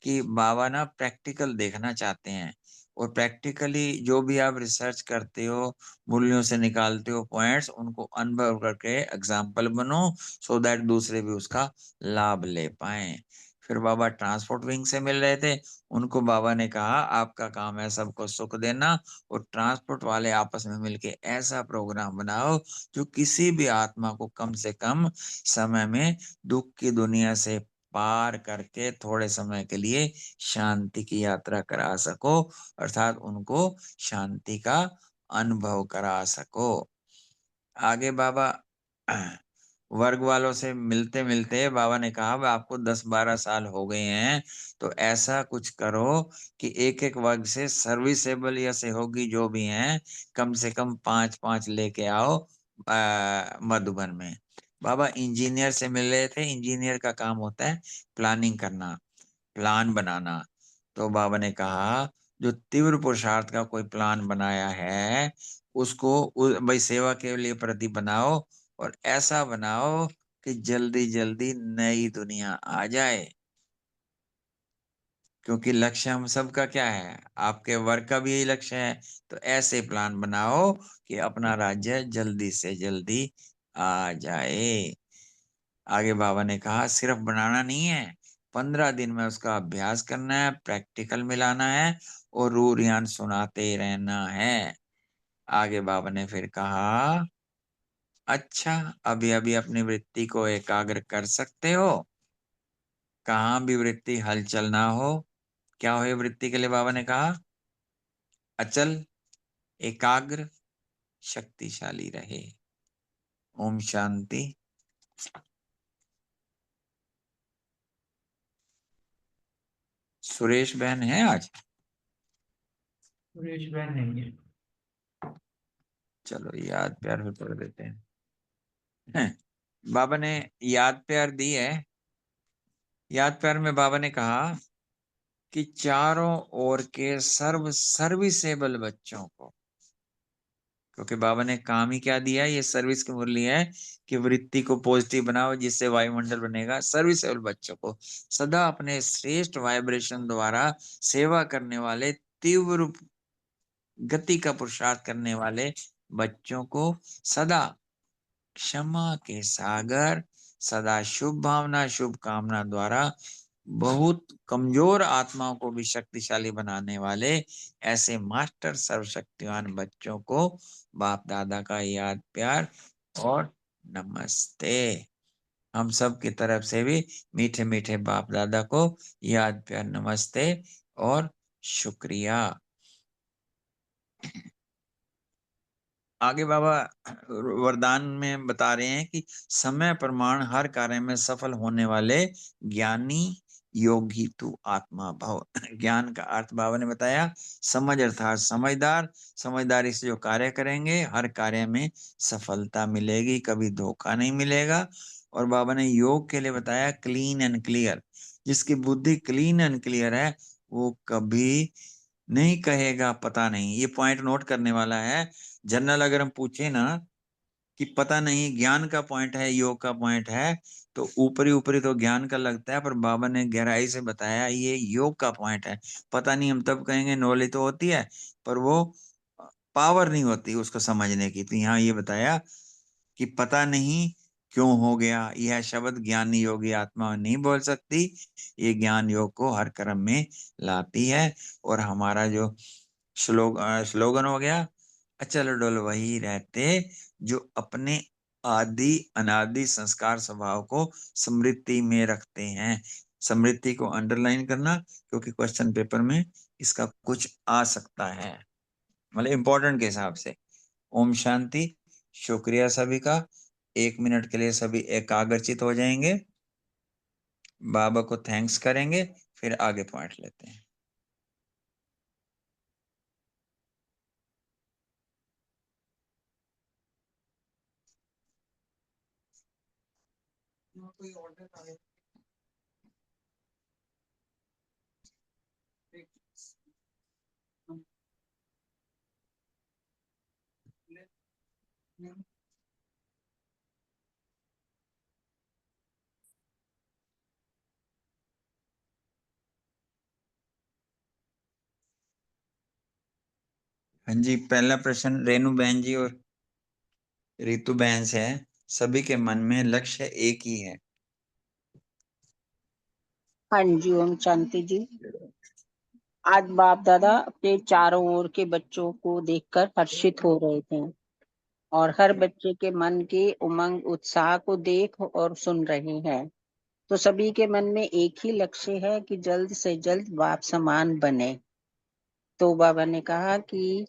कि बाबा ना प्रैक्टिकल देखना चाहते हैं, और प्रैक्टिकली जो भी आप रिसर्च करते हो, मूल्यों से निकालते हो पॉइंट्स, उनको अनुभव करके एग्जाम्पल बनो, सो दैट दूसरे भी उसका लाभ ले पाए। फिर बाबा ट्रांसपोर्ट विंग से मिल रहे थे, उनको बाबा ने कहा आपका काम है सबको सुख देना, और ट्रांसपोर्ट वाले आपस में मिलके ऐसा प्रोग्राम बनाओ जो किसी भी आत्मा को कम से कम समय में दुख की दुनिया से पार करके थोड़े समय के लिए शांति की यात्रा करा सको, अर्थात उनको शांति का अनुभव करा सको। आगे बाबा वर्ग वालों से मिलते मिलते बाबा ने कहा आपको 10-12 साल हो गए हैं, तो ऐसा कुछ करो कि एक एक वर्ग से सर्विसेबल या सहयोगी जो भी हैं, कम से कम 5-5 लेके आओ मधुबन में। बाबा इंजीनियर से मिल रहे थे। इंजीनियर का काम होता है प्लानिंग करना, प्लान बनाना। तो बाबा ने कहा जो तीव्र पुरुषार्थ का कोई प्लान बनाया है, उसको भाई सेवा के लिए प्रति बनाओ, और ऐसा बनाओ कि जल्दी जल्दी नई दुनिया आ जाए। क्योंकि लक्ष्य हम सबका क्या है? आपके वर्क का भी यही लक्ष्य है। तो ऐसे प्लान बनाओ कि अपना राज्य जल्दी से जल्दी आ जाए। आगे बाबा ने कहा सिर्फ बनाना नहीं है, 15 दिन में उसका अभ्यास करना है, प्रैक्टिकल मिलाना है, और रूरियान सुनाते रहना है। आगे बाबा ने फिर कहा अच्छा, अभी अभी अपनी वृत्ति को एकाग्र कर सकते हो। कहाँ भी वृत्ति हलचल ना हो। क्या हो वृत्ति के लिए? बाबा ने कहा अचल, एकाग्र, शक्तिशाली रहे। ओम शांति। सुरेश बहन है आज? सुरेश बहन नहीं है। चलो याद प्यार भी पढ़ देते हैं। बाबा ने याद प्यार दी है। याद प्यार में बाबा ने कहा कि चारों ओर के सर्विसेबल बच्चों को, क्योंकि बाबा ने काम ही क्या दिया है, ये सर्विस की मुरली है कि वृत्ति को पॉजिटिव बनाओ जिससे वायुमंडल बनेगा। सर्विसेबल बच्चों को सदा अपने श्रेष्ठ वाइब्रेशन द्वारा सेवा करने वाले, तीव्र गति का पुरुषार्थ करने वाले बच्चों को सदा क्षमा के सागर, सदा शुभ भावना शुभ कामना द्वारा बहुत कमजोर आत्माओं को भी शक्तिशाली बनाने वाले ऐसे मास्टर सर्वशक्तिवान बच्चों को बाप दादा का याद प्यार और नमस्ते। हम सब की तरफ से भी मीठे मीठे बाप दादा को याद प्यार नमस्ते और शुक्रिया। आगे बाबा वरदान में बता रहे हैं कि समय प्रमाण हर कार्य में सफल होने वाले ज्ञानी योगी तू आत्मा भव। ज्ञान का अर्थ बाबा ने बताया समझ, अर्थात समझदार। समझदारी से जो कार्य करेंगे हर कार्य में सफलता मिलेगी, कभी धोखा नहीं मिलेगा। और बाबा ने योग के लिए बताया क्लीन एंड क्लियर। जिसकी बुद्धि क्लीन एंड क्लियर है वो कभी नहीं कहेगा पता नहीं। ये पॉइंट नोट करने वाला है। जनरल अगर हम पूछे ना कि पता नहीं ज्ञान का पॉइंट है योग का पॉइंट है, तो ऊपरी ऊपरी तो ज्ञान का लगता है, पर बाबा ने गहराई से बताया ये योग का पॉइंट है। पता नहीं हम तब कहेंगे, नॉलेज तो होती है पर वो पावर नहीं होती उसको समझने की। तो यहाँ ये बताया कि पता नहीं क्यों हो गया, यह शब्द ज्ञानी योगी आत्मा नहीं बोल सकती। ये ज्ञान योग को हर कर्म में लाती है। और हमारा जो स्लोगन हो गया, अचल डोल वही रहते जो अपने आदि अनादि संस्कार स्वभाव को स्मृति में रखते हैं। स्मृति को अंडरलाइन करना, क्योंकि क्वेश्चन पेपर में इसका कुछ आ सकता है, मतलब इंपॉर्टेंट के हिसाब से। ओम शांति। शुक्रिया सभी का। 1 मिनट के लिए सभी एकाग्रचित हो जाएंगे, बाबा को थैंक्स करेंगे, फिर आगे पॉइंट लेते हैं। कोई ऑर्डर आए? हाँ जी, पहला प्रश्न रेणु बहन जी और रितु बहन से है। सभी के मन में लक्ष्य एक ही है। हाँ जी, ओम शांति जी। आज बाप दादा अपने चारों ओर के बच्चों को देखकर हर्षित हो रहे थे और हर बच्चे के मन के उमंग उत्साह को देख और सुन रहे हैं। तो सभी के मन में एक ही लक्ष्य है कि जल्द से जल्द बाप समान बने। तो बाबा ने कहा कि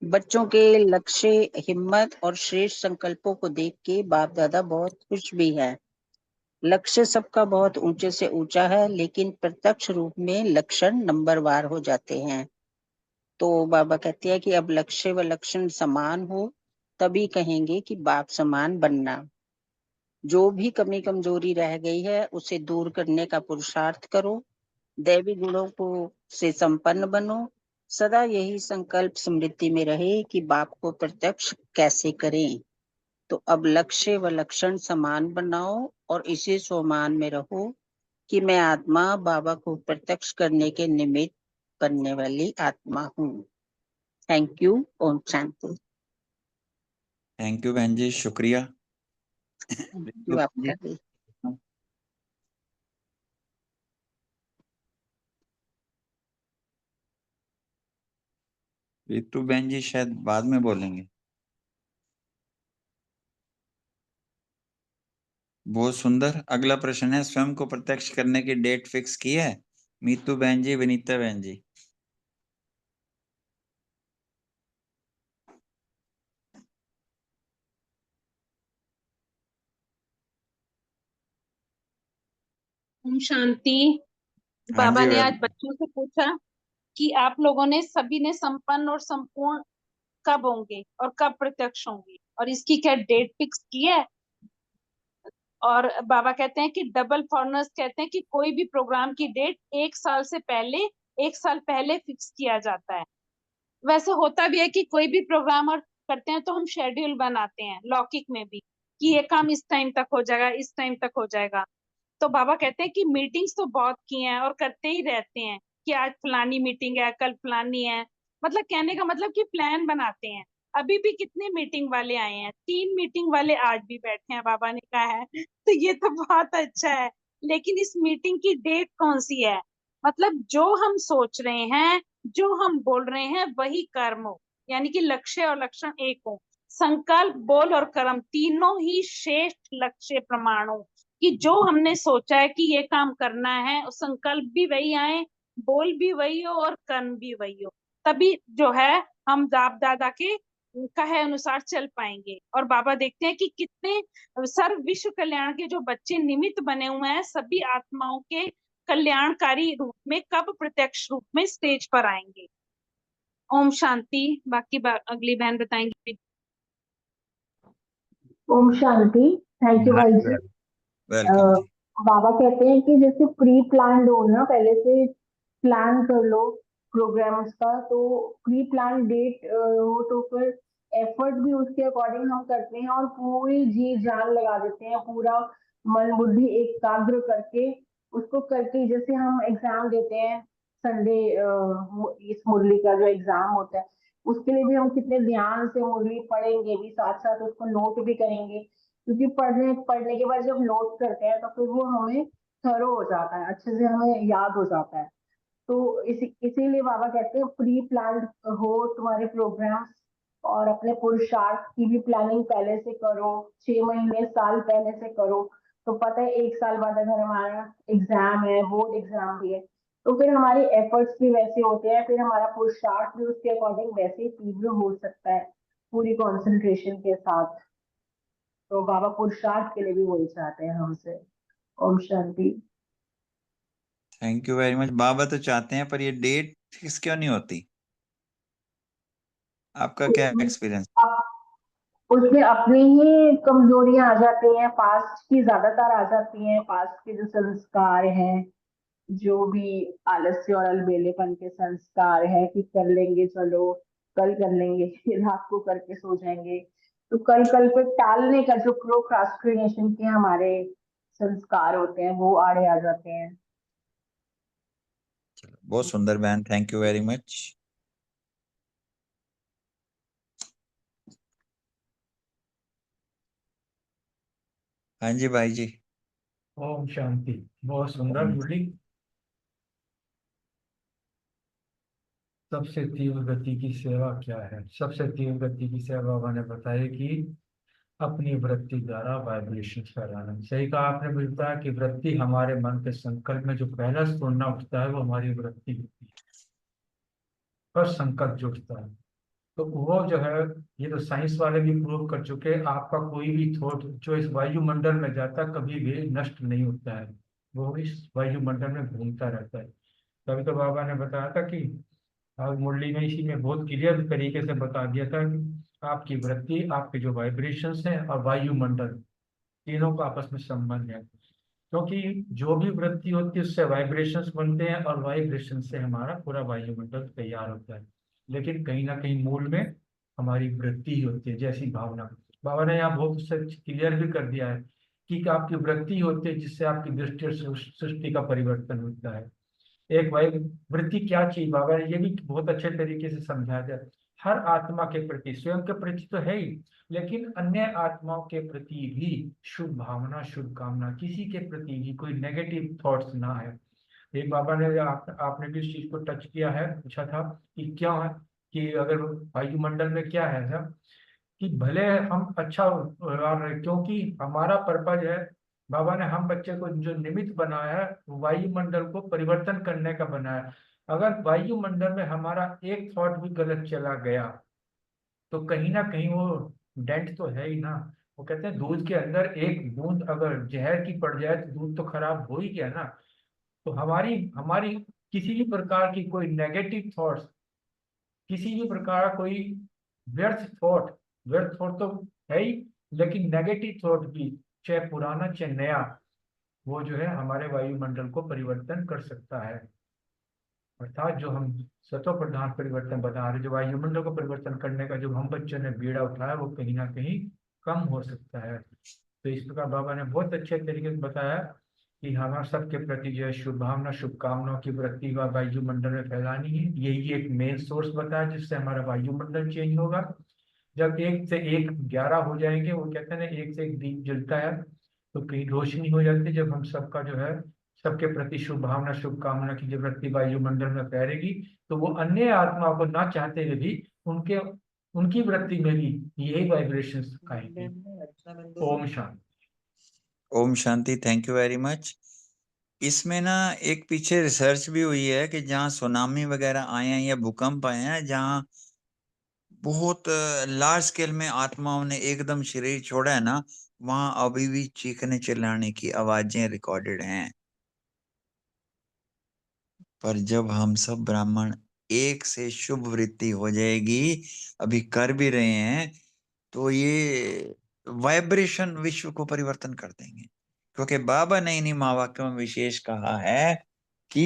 बच्चों के लक्ष्य, हिम्मत और श्रेष्ठ संकल्पों को देख के बाप दादा बहुत खुश भी है। लक्ष्य सबका बहुत ऊंचे से ऊंचा है, लेकिन प्रत्यक्ष रूप में लक्षण नंबरवार हो जाते हैं। तो बाबा कहते हैं कि अब लक्ष्य व लक्षण समान हो, तभी कहेंगे कि बाप समान बनना। जो भी कमी कमजोरी रह गई है उसे दूर करने का पुरुषार्थ करो, दैवी गुणों को से संपन्न बनो। सदा यही संकल्प स्मृति में रहे कि बाप को प्रत्यक्ष कैसे करें। तो अब लक्ष्य व लक्षण समान बनाओ और इसी स्वमान में रहो कि मैं आत्मा बाबा को प्रत्यक्ष करने के निमित्त बनने वाली आत्मा हूँ। Thank you. ओम शांति। थैंक यू बहन जी, शुक्रिया। जो आपका भी। रितु बहन जी शायद बाद में बोलेंगे। बहुत सुंदर। अगला प्रश्न है, स्वयं को प्रत्यक्ष करने की डेट फिक्स की है? मीतू बहन जी, विनीता बहन जी। ओम शांति। हाँ बाबा जी ने आज बच्चों से पूछा कि आप लोगों ने सभी ने संपन्न और संपूर्ण कब होंगे और कब प्रत्यक्ष होंगे, और इसकी क्या डेट फिक्स की है। और बाबा कहते हैं कि डबल फॉरनर्स कहते हैं कि कोई भी प्रोग्राम की डेट 1 साल पहले फिक्स किया जाता है। वैसे होता भी है कि कोई भी प्रोग्राम और करते हैं तो हम शेड्यूल बनाते हैं लौकिक में भी, कि ये काम इस टाइम तक हो जाएगा, इस टाइम तक हो जाएगा। तो बाबा कहते हैं कि मीटिंग्स तो बहुत की हैं और करते ही रहते हैं कि आज फलानी मीटिंग है, कल फलानी है। मतलब कहने का मतलब कि प्लान बनाते हैं। अभी भी कितने मीटिंग वाले आए हैं, 3 मीटिंग वाले आज भी बैठे हैं, बाबा ने कहा है। तो ये तो बहुत अच्छा है। लेकिन इस मीटिंग की डेट कौन सी है? मतलब जो हम सोच रहे हैं, जो हम बोल रहे हैं, वही कर्म हो। यानी कि लक्ष्य और लक्षण एक हो। संकल्प, बोल और कर्म तीनों ही श्रेष्ठ लक्ष्य प्रमाण हो। कि जो हमने सोचा है कि ये काम करना है, संकल्प भी वही आए, बोल भी वही हो और कर्म भी वही हो। तभी जो है हम बाप दादा के कहे अनुसार चल पाएंगे। और बाबा देखते हैं कि कितने सर्व विश्व कल्याण के जो बच्चे निमित्त बने हुए हैं, सभी आत्माओं के कल्याणकारी रूप में कब प्रत्यक्ष रूप में स्टेज पर आएंगे। ओम शांति। बाकी अगली बहन बताएंगी। ओम शांति। थैंक यू हाँ भाई जी, जी। वेलकम जी। बाबा कहते हैं कि जैसे प्री प्लान हो ना, पहले से प्लान कर लो प्रोग्राम्स का, तो प्री प्लान डेट हो तो फिर एफर्ट भी उसके अकॉर्डिंग हम करते हैं और पूरी जी जान लगा देते हैं, पूरा मन बुद्धि एकाग्र करके उसको करके। जैसे हम एग्जाम देते हैं संडे, इस मुरली का जो एग्जाम होता है, उसके लिए भी हम कितने ध्यान से मुरली पढ़ेंगे भी, साथ साथ उसको नोट भी करेंगे, क्योंकि पढ़ने पढ़ने के बाद जब नोट करते हैं तो फिर वो हमें थरो हो जाता है, अच्छे से हमें याद हो जाता है। तो इसीलिए बाबा कहते हैं प्री प्लान हो तुम्हारे प्रोग्राम, और अपने पुरुषार्थ की भी प्लानिंग पहले से करो, 6 महीने साल पहले से करो। तो पता है 1 साल बाद अगर हमारा एग्जाम है, बोर्ड एग्जाम भी है, तो फिर हमारे एफर्ट्स भी वैसे होते हैं, फिर हमारा पुरुषार्थ भी उसके अकॉर्डिंग वैसे ही तीव्र हो सकता है, पूरी कंसंट्रेशन के साथ। तो बाबा पुरुषार्थ के लिए भी वही चाहते हैं हमसे। ओम शांति। Thank you very much. बाबा तो चाहते हैं, पर ये डेट फिक्स क्यों नहीं होती? आपका क्या एक्सपीरियंस? उसमें अपनी ही कमजोरियां आ जाती हैं, पास्ट की ज्यादातर आ जाती हैं, पास्ट के जो संस्कार हैं, जो भी आलस्य और अलबेलेपन के संस्कार है कि कर लेंगे, चलो कल कर लेंगे, रात को करके सो जाएंगे, तो कल कल पे टालने का जो प्रोक्रास्टिनेशन के हमारे संस्कार होते हैं वो आड़े आ जाते हैं। बहुत सुंदर बहन, थैंक यू वेरी मच। हाँ जी भाई जी। ओम शांति। बहुत सुंदर मुरली। सबसे तीव्र गति की सेवा क्या है? सबसे तीव्र गति की सेवा बाबा ने बताया कि अपनी वृत्ति द्वारा वाइब्रेशन फैलाना। सही कहा आपने। मिलता है कि वृत्ति हमारे मन के संकल्प में जो पहला स्फुरना उठता है वो हमारी वृत्ति होती है, पर संकल्प जो उठता है तो वो जो है, ये तो साइंस वाले भी प्रूव कर चुके हैं, आपका कोई भी थॉट जो इस वायुमंडल में जाता कभी भी नष्ट नहीं होता है, वो इस वायुमंडल में घूमता रहता है। तभी तो बाबा ने बताया था कि आज मुरली में इसी में बहुत क्लियर तरीके से बता दिया था कि आपकी वृत्ति, आपके जो वाइब्रेशंस हैं और वायुमंडल, तीनों का आपस में संबंध है। क्योंकि जो भी वृत्ति होती है उससे वाइब्रेशंस बनते हैं और वाइब्रेशन से हमारा पूरा वायुमंडल तैयार होता है। लेकिन कहीं ना कहीं मूल में हमारी वृत्ति ही होती है, जैसी भावना। बाबा ने यहाँ बहुत उससे क्लियर भी कर दिया है कि आपकी वृत्ति होती है जिससे आपकी दृष्टि और सृष्टि का परिवर्तन होता है। एक भाई, वृत्ति क्या चीज, बाबा ने ये भी बहुत अच्छे तरीके से समझा दिया। हर आत्मा के प्रति, स्वयं के प्रति तो है ही, लेकिन अन्य आत्माओं के प्रति भी शुभ भावना, शुभ कामना, किसी के प्रति भी कोई नेगेटिव थॉट्स ना है। एक बाबा ने आपने भी इस चीज को टच किया है, पूछा था कि क्या है कि अगर वायुमंडल में क्या है ऐसा कि भले हम अच्छा व्यवहार रहे, क्योंकि हमारा पर्पज है, बाबा ने हम बच्चे को जो निमित्त बनाया है वायुमंडल को परिवर्तन करने का बनाया है। अगर वायुमंडल में हमारा एक थॉट भी गलत चला गया तो कहीं ना कहीं वो डेंट तो है ही ना। वो कहते हैं दूध के अंदर एक बूंद अगर जहर की पड़ जाए तो दूध तो खराब हो ही गया ना। तो हमारी हमारी किसी भी प्रकार की कोई नेगेटिव थॉट्स, किसी भी प्रकार का कोई व्यर्थ थॉट, व्यर्थ थॉट तो है ही, लेकिन नेगेटिव थॉट भी, चाहे पुराना चाहे नया, वो जो है हमारे वायुमंडल को परिवर्तन कर सकता है। अर्थात जो हम सतो प्रधान परिवर्तन बता रहे, जो वायुमंडल को परिवर्तन करने का जो हम बच्चों ने बीड़ा उठाया वो कहीं ना कहीं कम हो सकता है। तो इस प्रकार बाबा ने बहुत अच्छे तरीके से बताया कि हमारा सबके प्रति जो है शुभ भावना, शुभकामनाओं की वृत्ति व वायुमंडल में फैलानी है। यही एक मेन सोर्स बताया जिससे हमारा वायुमंडल चेंज होगा। जब 1 से 1 11 हो जाएंगे, वो कहते हैं ना 1 से 1 दीप जलता है तो कहीं रोशनी हो जाती है। जब हम सबका जो है सबके प्रति शुभ भावना, शुभकामना की जो वृत्ति वायुमंडल में फैलेगी तो वो अन्य आत्माओं को ना चाहते हुए भी उनके उनकी वृत्ति में भी यही वाइब्रेशंस आएंगी। ओम शांति। ओम शांति, थैंक यू वेरी मच। इसमें ना एक पीछे रिसर्च भी हुई है कि जहाँ सुनामी वगैरह आए हैं या भूकंप आए हैं, जहाँ बहुत लार्ज स्केल में आत्माओं ने एकदम शरीर छोड़ा है ना, वहां अभी भी चीखने चिल्लाने की आवाजें रिकॉर्डेड हैं। पर जब हम सब ब्राह्मण एक से शुभ वृत्ति हो जाएगी, अभी कर भी रहे हैं, तो ये वाइब्रेशन विश्व को परिवर्तन कर देंगे। क्योंकि बाबा ने इन्हीं महावाक्यों में विशेष कहा है कि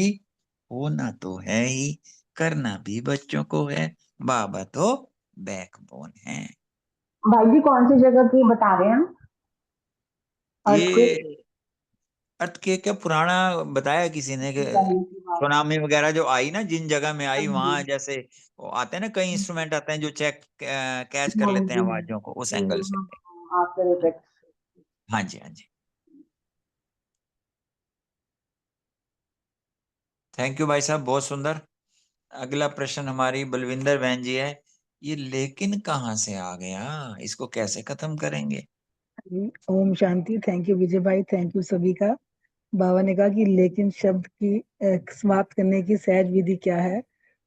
होना तो है ही, करना भी बच्चों को है, बाबा तो बैकबोन है। भाई जी कौन सी जगह की बता रहे हैं हम? ये अर्थ के क्या पुराना बताया किसी ने कि सुनामी वगैरह जो आई ना, जिन जगह में आई वहां जैसे वो आते हैं ना, कई इंस्ट्रूमेंट आते हैं जो चेक कैच कर लेते हैं आवाजों को, उस एंगल से। After effect. हाँ जी, हाँ जी, थैंक यू भाई साहब, बहुत सुंदर। अगला प्रश्न हमारी बलविंदर बहन जी है, ये लेकिन कहाँ से आ गया, इसको कैसे खत्म करेंगे? ओम शांति। थैंक यू विजय भाई, थैंक यू सभी का। बाबा ने कहा कि लेकिन शब्द की समाप्त करने की सहज विधि क्या है।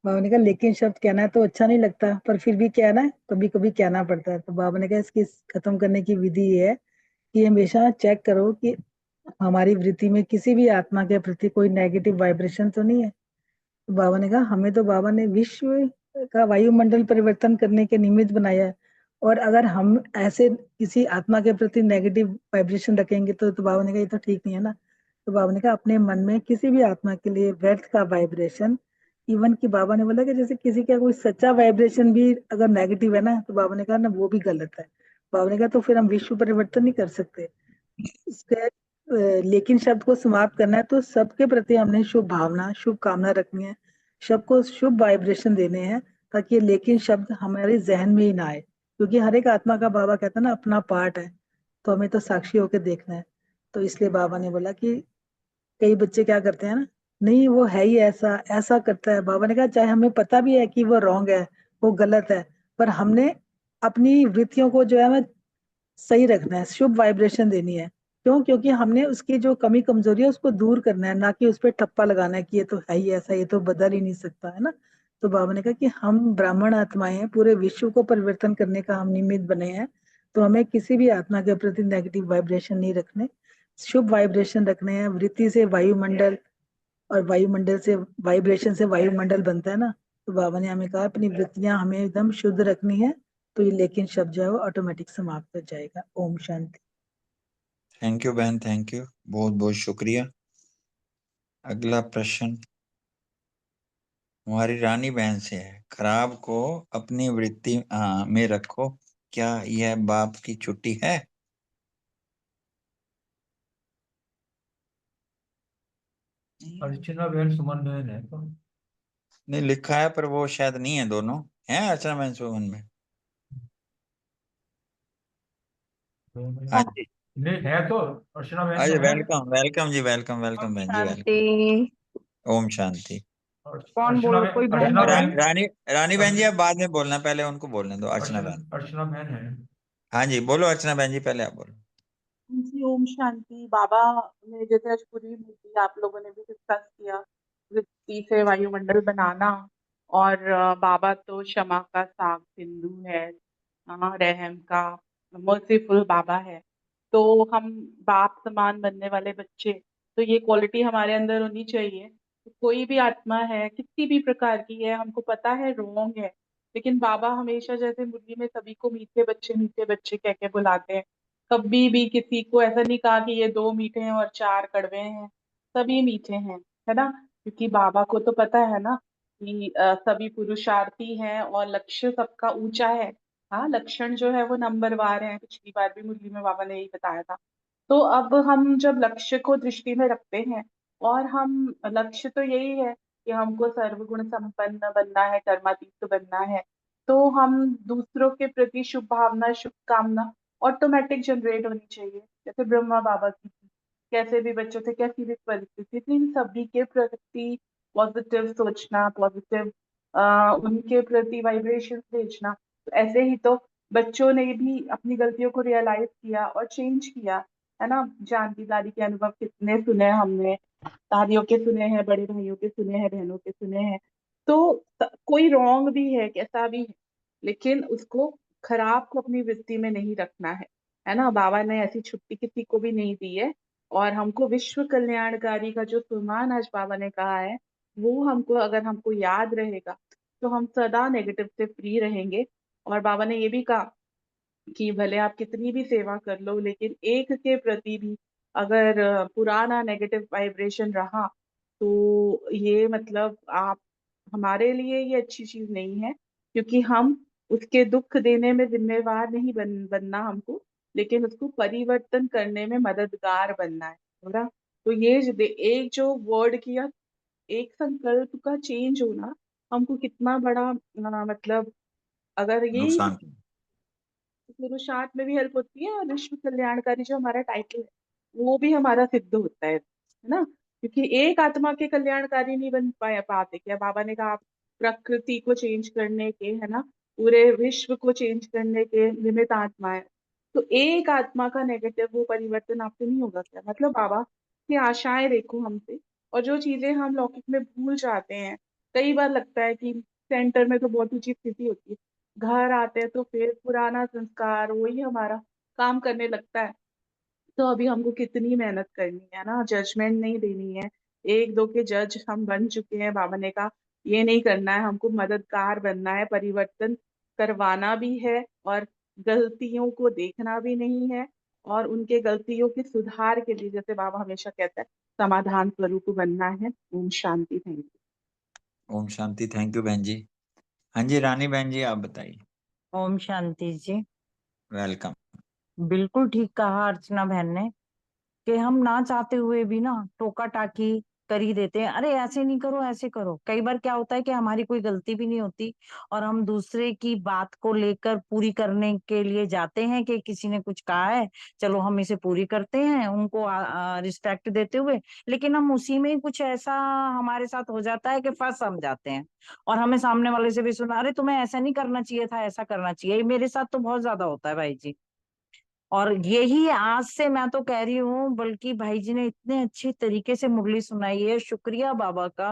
बाबा ने कहा लेकिन शब्द कहना है तो अच्छा नहीं लगता, पर फिर भी कहना है, कभी कभी कहना पड़ता है। तो बाबा ने कहा इसकी खत्म करने की विधि ये है कि हमेशा चेक करो कि हमारी वृत्ति में किसी भी आत्मा के प्रति कोई नेगेटिव वाइब्रेशन तो नहीं है। तो बाबा ने कहा हमें तो बाबा ने विश्व का वायुमंडल परिवर्तन करने के निमित्त बनाया है, और अगर हम ऐसे किसी आत्मा के प्रति नेगेटिव वाइब्रेशन रखेंगे तो बाबा ने कहा ये तो ठीक नहीं है ना। तो बाबा ने कहा अपने मन में किसी भी आत्मा के लिए व्यर्थ का वाइब्रेशन, इवन कि बाबा ने बोला कि जैसे किसी का कोई सच्चा वाइब्रेशन भी अगर नेगेटिव है ना, तो बाबा ने कहा ना वो भी गलत है। बाबा ने कहा तो फिर हम विश्व परिवर्तन नहीं कर सकते। इसके लेकिन शब्द को समाप्त करना है तो सबके प्रति हमने शुभ भावना, शुभ कामना रखनी है, सबको शुभ वाइब्रेशन देने हैं, ताकि ये लेकिन शब्द हमारे जहन में ही ना आए। क्योंकि हर एक आत्मा का बाबा कहता है ना अपना पार्ट है, तो हमें तो साक्षी होकर देखना है। तो इसलिए बाबा ने बोला कि कई बच्चे क्या करते हैं ना, नहीं वो है ही ऐसा, ऐसा करता है। बाबा ने कहा चाहे हमें पता भी है कि वो रॉन्ग है, वो गलत है, पर हमने अपनी वृत्तियों को जो है ना सही रखना है, शुभ वाइब्रेशन देनी है। क्यों? क्योंकि हमने उसकी जो कमी कमजोरी है उसको दूर करना है, ना कि उस पर ठप्पा लगाना है कि ये तो है ही ऐसा, ये तो बदल ही नहीं सकता, है ना। तो बाबा ने कहा कि हम ब्राह्मण आत्माएं हैं, पूरे विश्व को परिवर्तन करने का हम निमित्त बने हैं, तो हमें किसी भी आत्मा के प्रति नेगेटिव वाइब्रेशन नहीं रखने, शुभ वाइब्रेशन रखने हैं। वृत्ति से वायुमंडल, और वायुमंडल से वाइब्रेशन से वायुमंडल बनता है ना। तो बाबा ने हमें कहा अपनी वृत्तियां हमें एकदम शुद्ध रखनी है, तो ये लेकिन शब्द जो है वो ऑटोमेटिक समाप्त हो जाएगा। ओम शांति। थैंक यू बहन, थैंक यू, बहुत बहुत शुक्रिया। अगला प्रश्न हमारी रानी बहन से है, खराब को अपनी वृत्ति में रखो, क्या यह बाप की छुट्टी है? अर्चना बहन, सुमन बहन है तो नहीं लिखा है, पर वो शायद नहीं है, दोनों हैं अर्चना बहन सुमन में। हाँ जी, नहीं है तो अर्चना बहन अरे तो है। वेलकम वेलकम जी, वेलकम वेलकम बहन जी, वेलकम। शांति। ओम शांति। कौन अर्चना बोल, बहन, कोई बहन अर्चना है? बहन, रानी रानी बहन जी आप बाद में बोलना, पहले उनको बोलने दो, अर्चना बहन। अर्चना बहन है। हाँ जी बोलो अर्चना बहन जी, पहले आप बोलो। जी ओम शांति। बाबा ने जैसे आज पूरी मीटिंग आप लोगों ने भी डिस्कस किया, वृत्ति से वायुमंडल बनाना, और बाबा तो क्षमा का साग सिंधु है, रहम का मर्सीफुल बाबा है। तो हम बाप समान बनने वाले बच्चे, तो ये क्वालिटी हमारे अंदर होनी चाहिए। कोई भी आत्मा है, किसी भी प्रकार की है, हमको पता है रॉन्ग है, लेकिन बाबा हमेशा जैसे मुरली में सभी को मीठे बच्चे कह के बुलाते हैं। कभी भी किसी को ऐसा नहीं कहा कि ये 2 मीठे हैं और 4 कड़वे हैं, सभी मीठे हैं, है ना। क्योंकि बाबा को तो पता है ना कि सभी पुरुषार्थी हैं और लक्ष्य सबका ऊंचा है। हाँ, लक्षण जो है वो नंबरवार है, पिछली बार भी मुरली में बाबा ने यही बताया था। तो अब हम जब लक्ष्य को दृष्टि में रखते हैं, और हम लक्ष्य तो यही है कि हमको सर्वगुण संपन्न बनना है, कर्मातीत बनना है, तो हम दूसरों के प्रति शुभ भावना, शुभ कामना ऑटोमेटिक जनरेट होनी चाहिए। जैसे ब्रह्मा बाबा की थी, कैसे भी बच्चों थे, कैसी भी परिस्थिति थी, इन सभी के प्रति पॉजिटिव सोचना, पॉजिटिव उनके प्रति वाइब्रेशन भेजना। तो ऐसे ही तो बच्चों ने भी अपनी गलतियों को रियलाइज किया और चेंज किया, है ना। जानकी दादी के अनुभव कितने सुने हमने, दादियों के सुने हैं, बड़े भाइयों के सुने हैं, बहनों के सुने हैं। तो कोई रॉन्ग भी है, कैसा भी है, लेकिन उसको खराब को अपनी वृत्ति में नहीं रखना है ना। बाबा ने ऐसी छुट्टी किसी को भी नहीं दी है, और हमको विश्व कल्याणकारी का जो फरमान आज बाबा ने कहा है, वो हमको अगर हमको याद रहेगा तो हम सदा नेगेटिव से फ्री रहेंगे। और बाबा ने ये भी कहा कि भले आप कितनी भी सेवा कर लो, लेकिन एक के प्रति भी अगर पुराना नेगेटिव वाइब्रेशन रहा, तो ये मतलब आप, हमारे लिए ये अच्छी चीज नहीं है। क्योंकि हम उसके दुख देने में जिम्मेवार नहीं बनना हमको, लेकिन उसको परिवर्तन करने में मददगार बनना है, बोला। तो ये एक जो वर्ड किया, एक संकल्प का चेंज होना हमको कितना बड़ा मतलब अगर यही नुकसान। पुरुषार्थ में भी हेल्प होती है, और विश्व कल्याणकारी जो हमारा टाइटल है वो भी हमारा सिद्ध होता है ना। क्योंकि एक आत्मा के कल्याणकारी नहीं बन पाते। क्या बाबा ने कहा, आप प्रकृति को चेंज करने के, है ना, पूरे विश्व को चेंज करने के निमित्त आत्मा है। तो एक आत्मा का नेगेटिव वो परिवर्तन आपसे नहीं होगा क्या? मतलब बाबा की आशाएं देखो हमसे, और जो चीजें हम लौकिक में भूल जाते हैं। कई बार लगता है कि सेंटर में तो बहुत ऊंची स्थिति होती है, घर आते हैं तो फिर पुराना संस्कार वही हमारा काम करने लगता है। तो अभी हमको कितनी मेहनत करनी है ना, जजमेंट नहीं देनी है। एक दो के जज हम बन चुके हैं। बाबा ने कहा ये नहीं करना है, हमको मददगार बनना है, परिवर्तन करवाना भी है, और गलतियों को देखना भी नहीं है, और उनके गलतियों के सुधार के लिए, जैसे बाबा हमेशा कहता है, समाधान स्वरूप बनना है। ओम शांति। Thank you. ओम शांति। थैंक यू बहन जी। हाँ जी रानी बहन जी, आप बताइए। ओम शांति जी। वेलकम। बिल्कुल ठीक कहा अर्चना बहन ने कि हम ना चाहते हुए भी ना टोका टाकी कर ही देते हैं। अरे ऐसे नहीं करो, ऐसे करो। कई बार क्या होता है कि हमारी कोई गलती भी नहीं होती और हम दूसरे की बात को लेकर पूरी करने के लिए जाते हैं कि किसी ने कुछ कहा है, चलो हम इसे पूरी करते हैं, उनको रिस्पेक्ट देते हुए। लेकिन हम उसी में ही कुछ ऐसा हमारे साथ हो जाता है कि फंस हम जाते हैं, और हमें सामने वाले से भी सुना, अरे तुम्हें ऐसा नहीं करना चाहिए था, ऐसा करना चाहिए। मेरे साथ तो बहुत ज्यादा होता है भाई जी। और यही आज से मैं तो कह रही हूँ, बल्कि भाई जी ने इतने अच्छे तरीके से मुरली सुनाई है। शुक्रिया बाबा का,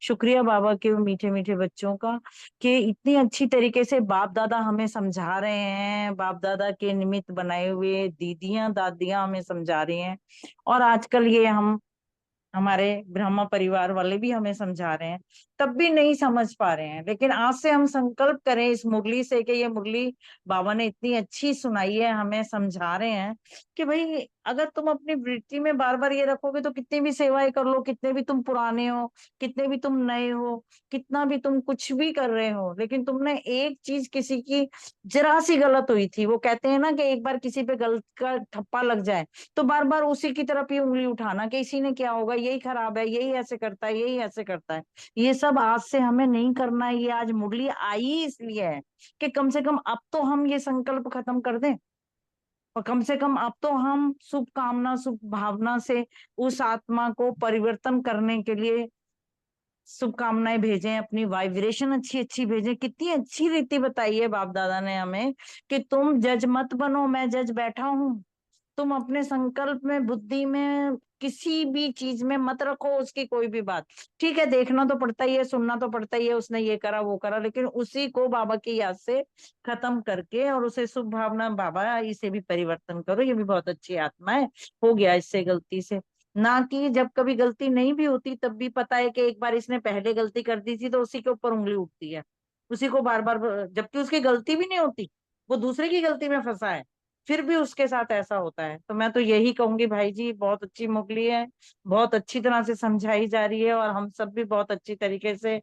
शुक्रिया बाबा के मीठे मीठे बच्चों का, कि इतनी अच्छी तरीके से बाप दादा हमें समझा रहे हैं। बाप दादा के निमित्त बनाए हुए दीदियां दादियां हमें समझा रही हैं, और आजकल ये हमारे ब्रह्मा परिवार वाले भी हमें समझा रहे हैं, तब भी नहीं समझ पा रहे हैं। लेकिन आज से हम संकल्प करें इस मुरली से कि ये मुरली बाबा ने इतनी अच्छी सुनाई है, हमें समझा रहे हैं कि भाई अगर तुम अपनी वृत्ति में बार बार ये रखोगे तो कितनी भी सेवाएं कर लो, कितने भी तुम पुराने हो, कितने भी तुम नए हो, कितना भी तुम कुछ भी कर रहे हो, लेकिन तुमने एक चीज किसी की जरा सी गलत हुई थी, वो कहते हैं ना कि एक बार किसी पे गलत का ठप्पा लग जाए तो बार बार उसी की तरफ ही उंगली उठाना कि इसी ने क्या होगा, यही खराब है, यही ऐसे करता है, यही ऐसे करता है। ये सब आज से हमें नहीं करना है। ये आज मुरली आई ही इसलिए है कि कम से कम अब तो हम ये संकल्प खत्म कर दें, और कम से कम अब तो हम शुभ कामना शुभ भावना से उस आत्मा को परिवर्तन करने के लिए शुभकामनाएं भेजें, अपनी वाइब्रेशन अच्छी अच्छी भेजें। कितनी अच्छी रीति बताई है बाप दादा ने हमें कि तुम जज मत बनो, मैं जज बैठा हूं। तुम अपने संकल्प में, बुद्धि में, किसी भी चीज में मत रखो उसकी कोई भी बात। ठीक है, देखना तो पड़ता ही है, सुनना तो पड़ता ही है, उसने ये करा वो करा, लेकिन उसी को बाबा की याद से खत्म करके और उसे शुभ भावना, बाबा इसे भी परिवर्तन करो, ये भी बहुत अच्छी आत्मा है, हो गया इससे गलती से। ना कि जब कभी गलती नहीं भी होती तब भी पता है कि एक बार इसने पहले गलती कर दी थी तो उसी के ऊपर उंगली उठती है, उसी को बार बार, जबकि उसकी गलती भी नहीं होती, वो दूसरे की गलती में फंसा है, फिर भी उसके साथ ऐसा होता है। तो मैं तो यही कहूंगी भाई जी, बहुत अच्छी मुरली है, बहुत अच्छी तरह से समझाई जा रही है, और हम सब भी बहुत अच्छी तरीके से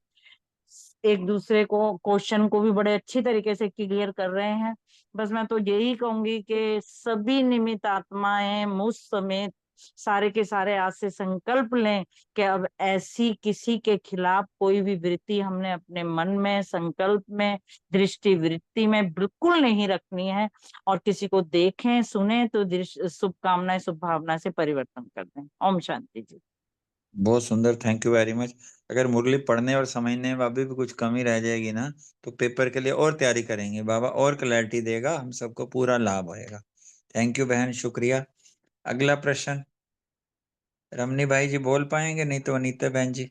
एक दूसरे को क्वेश्चन को भी बड़े अच्छी तरीके से क्लियर कर रहे हैं। बस मैं तो यही कहूंगी कि सभी निमित्त आत्माएं मुझ समेत सारे के सारे आज से संकल्प लें कि अब ऐसी किसी के खिलाफ कोई भी वृत्ति हमने अपने मन में, संकल्प में, दृष्टि वृत्ति में बिल्कुल नहीं रखनी है, और किसी को देखें सुने तो शुभकामनाएं शुभ भावना से परिवर्तन कर दें। ओम शांति जी। बहुत सुंदर, थैंक यू वेरी मच। अगर मुरली पढ़ने और समझने में अभी भी कुछ कमी रह जाएगी ना, तो पेपर के लिए और तैयारी करेंगे, बाबा और क्लैरिटी देगा, हम सबको पूरा लाभ होएगा। थैंक यू बहन, शुक्रिया। अगला प्रश्न रमनी भाई जी बोल पाएंगे, नहीं तो अनीता बहन जी।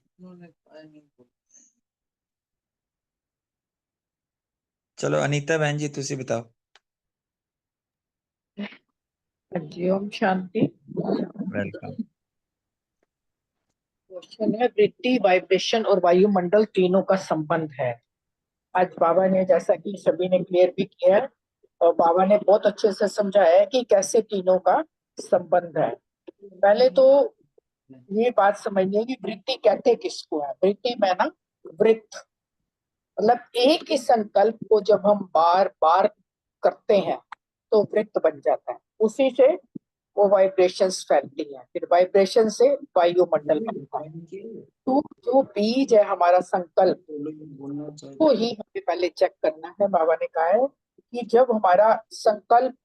चलो अनीता बहन जी तुसी बताओ। जी ओम शांति। वेलकम। क्वेश्चन है, वृत्ति, वाइब्रेशन और वायुमंडल तीनों का संबंध है। आज बाबा ने, जैसा कि सभी ने क्लियर भी किया है, और बाबा ने बहुत अच्छे से समझाया है कि कैसे तीनों का संबंध है। पहले तो ये बात समझनी है कि वृत्ति कहते किसको है। वृत्ति में ना, वृत्त मतलब एक ही संकल्प को जब हम बार बार करते हैं तो वृत्त बन जाता है। उसी से वो वाइब्रेशंस फैलती हैं, फिर वाइब्रेशन से वायुमंडल बनता है। तो जो बीज है हमारा संकल्प, वो ही हमें पहले चेक करना है। बाबा ने कहा है कि जब हमारा संकल्प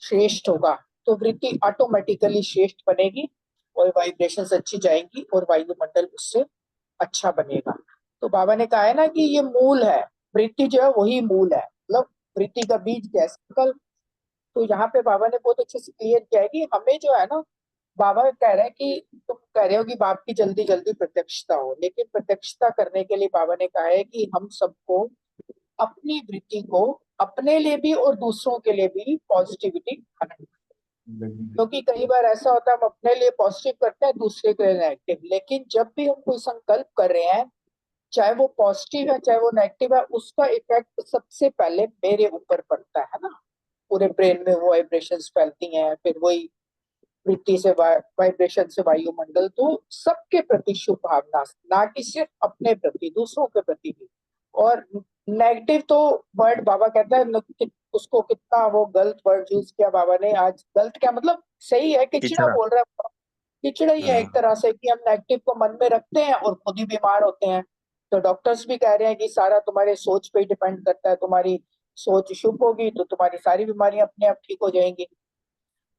श्रेष्ठ होगा तो वृत्ति ऑटोमेटिकली श्रेष्ठ बनेगी और वाइब्रेशंस अच्छी जाएंगी और वायुमंडल उससे अच्छा बनेगा। तो बाबा ने कहा है ना कि ये मूल है, वृत्ति जो है वही मूल है, मतलब वृत्ति का बीज क्या है, संकल्प। तो यहाँ पे बाबा ने बहुत अच्छे से क्लियर किया है कि हमें जो है ना, बाबा कह रहे हैं कि तुम कह रहे हो कि बाप की जल्दी जल्दी प्रत्यक्षता हो, लेकिन प्रत्यक्षता करने के लिए बाबा ने कहा है कि हम सबको अपनी वृत्ति को अपने लिए भी और दूसरों के लिए भी पॉजिटिविटी बनानी, क्योंकि कई बार ऐसा होता है हम अपने लिए पॉजिटिव करते हैं, दूसरे के लिए नेगेटिव। लेकिन जब भी हम कोई संकल्प कर रहे हैं, चाहे वो पॉजिटिव है चाहे वो नेगेटिव है, उसका इफेक्ट सबसे पहले मेरे ऊपर पड़ता है ना। पूरे ब्रेन में वो वाइब्रेशंस फैलती हैं, फिर वही वृत्ति से वाइब्रेशन से वायुमंडल। तो सबके प्रति शुभ भावना, ना कि सिर्फ अपने प्रति, दूसरों के प्रति भी। और नेगेटिव तो वर्ड बाबा कहता है उसको कितना वो गलत वर्ड यूज किया बाबा ने आज। गलत क्या मतलब, सही है, किचड़ा बोल रहा है, किचड़ा ही है एक तरह से, कि हम नेगेटिव को मन में रखते हैं और खुद ही बीमार होते हैं। तो डॉक्टर्स भी कह रहे हैं कि सारा तुम्हारे सोच पे ही डिपेंड करता है, तुम्हारी सोच शुभ होगी तो तुम्हारी सारी बीमारियां अपने आप ठीक हो जाएंगी।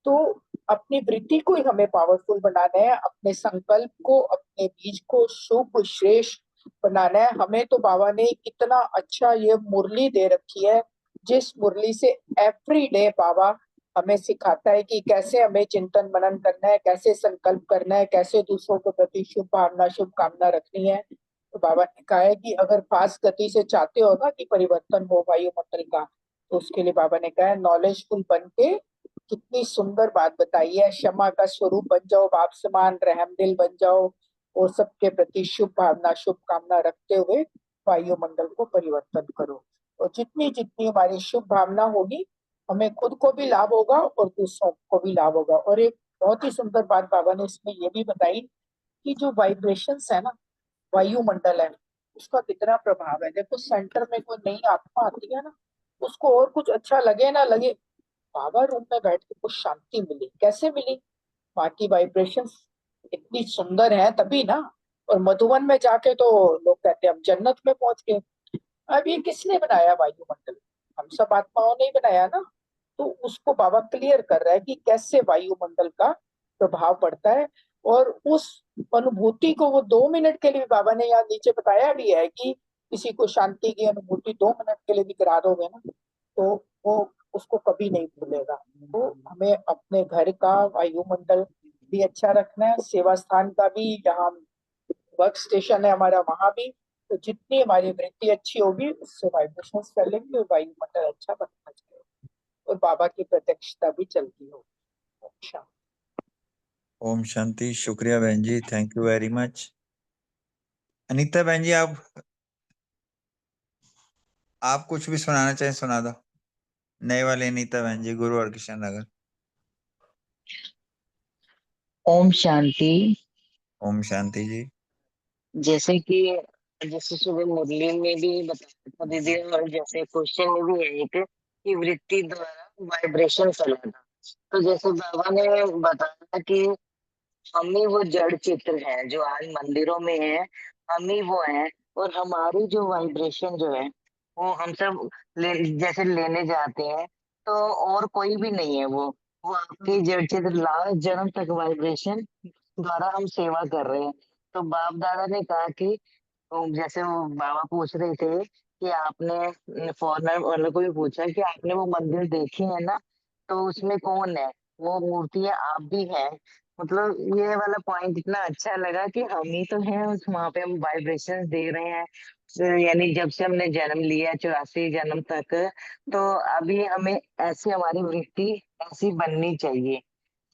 तो अपनी वृत्ति को ही हमें पावरफुल बनाना है, अपने संकल्प को, अपने बीज को शुभ श्रेष्ठ बनाना है हमें। तो बाबा ने इतना अच्छा ये मुरली दे रखी है, जिस मुरली से एवरी डे बाबा हमें सिखाता है कि कैसे हमें चिंतन मनन करना है, कैसे संकल्प करना है, कैसे दूसरों के प्रति शुभ भावना शुभ कामना रखनी है। तो बाबा ने कहा है कि अगर फास्ट गति से चाहते हो ना कि परिवर्तन हो वायुमंडल का, तो उसके लिए बाबा ने कहा है नॉलेजफुल बन के, कितनी सुंदर बात बताई है, क्षमा का स्वरूप बन जाओ, बाप समान रहम दिल बन जाओ और सबके प्रति शुभ भावना शुभ कामना रखते हुए वायुमंडल को परिवर्तन करो। और जितनी जितनी हमारी शुभ भावना होगी, हमें खुद को भी लाभ होगा और दूसरों को भी लाभ होगा। और एक बहुत ही सुंदर बात बाबा ने इसमें ये भी बताई कि जो वाइब्रेशंस है ना, वायुमंडल है, उसका कितना प्रभाव है। देखो सेंटर में कोई नई आत्मा आती है ना, उसको और कुछ अच्छा लगे ना लगे, बाबा रूम में बैठ के कुछ शांति मिली। कैसे मिली? वहां की वाइब्रेशंस इतनी सुंदर है तभी ना। और मधुवन में जाके तो लोग कहते हैं हम जन्नत में पहुंच गए। अब ये किसने बनाया वायुमंडल? हम सब आत्माओं ने ही बनाया ना। तो उसको बाबा क्लियर कर रहा है कि कैसे वायुमंडल का प्रभाव पड़ता है। और उस अनुभूति को वो 2 मिनट के लिए, बाबा ने यहाँ नीचे बताया भी है कि किसी को शांति की अनुभूति 2 मिनट के लिए भी करा दोगे ना, तो वो उसको कभी नहीं भूलेगा। तो हमें अपने घर का वायुमंडल भी अच्छा रखना है, सेवा स्थान का भी, जहाँ वर्क स्टेशन है हमारा वहां भी। तो जितनी हमारी वृत्ति अच्छी होगी, उससे वाइब्रेशन फैलेंगे और वायुमंडल अच्छा बनना चाहिए और बाबा की प्रत्यक्षता भी चलती होगी। अच्छा, ओम शांति। शुक्रिया बहन जी, thank you very much. Anita बहन जी, आप कुछ भी सुनाना चाहें सुना दो। नए वाले अनीता बहन जी, गुरु हरकृष्ण नगर। ओम शांति। ओम शांति जी। जैसे कि जैसे सुबह मुरली में भी बताया था दीदी, और जैसे क्वेश्चन में भी है एक, कि वृत्ति द्वारा वाइब्रेशन फैलाना। तो जैसे बाबा ने बताया कि हम ही वो जड़ चित्र है जो आज मंदिरों में है, हम ही वो है। और हमारी जो वाइब्रेशन जो है वो हम सब जैसे लेने जाते हैं, तो और कोई भी नहीं है वो आपकी जड़ चित्र लास्ट जन्म तक वाइब्रेशन द्वारा हम सेवा कर रहे हैं। तो बाप दादा ने कहा कि जैसे वो बाबा पूछ रहे थे कि आपने फॉरनर वालों को भी पूछा कि आपने वो मंदिर देखे है ना, तो उसमें कौन है, वो मूर्तियां आप भी हैं। मतलब ये वाला पॉइंट इतना अच्छा लगा कि हम ही तो हैं उस वहां पे, हम वाइब्रेशंस दे रहे हैं। यानी जब से हमने जन्म लिया 84 जन्म तक, तो अभी हमें ऐसी हमारी वृत्ति ऐसी बननी चाहिए,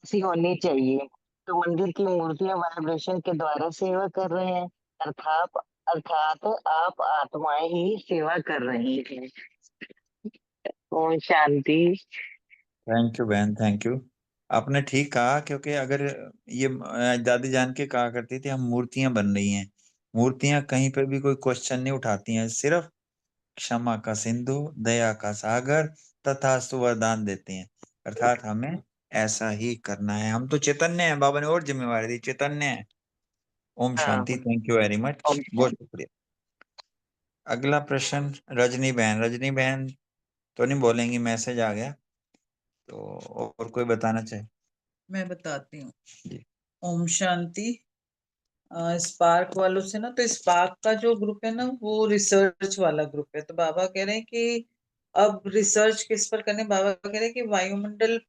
ऐसी होनी चाहिए। तो मंदिर की मूर्तियां वाइब्रेशन के द्वारा सेवा कर रहे हैं, अर्थात अर्थात आप आत्माएं ही सेवा कर रही हैं। ओम शांति। थैंक यू बहन, थैंक यू। आपने ठीक कहा, क्योंकि अगर ये दादी जान के कहा करती थी हम मूर्तियां बन रही हैं, मूर्तियां कहीं पर भी कोई क्वेश्चन नहीं उठाती हैं, सिर्फ क्षमा का सिंधु, दया का सागर तथा वरदान देते हैं। अर्थात हमें ऐसा ही करना है। हम तो चैतन्य हैं, बाबा ने और जिम्मेवारी दी, चैतन्य है। ओम शांति, थैंक यू वेरी मच, बहुत शुक्रिया। अगला प्रश्न रजनी बहन। रजनी बहन तो नहीं बोलेंगी, मैसेज आ गया, तो और कोई बताना चाहे? मैं बताती हूँ। जी। ओम शांति। स्पार्क वालों से ना, तो स्पार्क का जो ग्रुप है ना वो रिसर्च वाला ग्रुप है, तो बाबा कह रहे हैं कि अब रिसर्च किस पर करने। बाबा कह रहे हैं कि वायुमंडल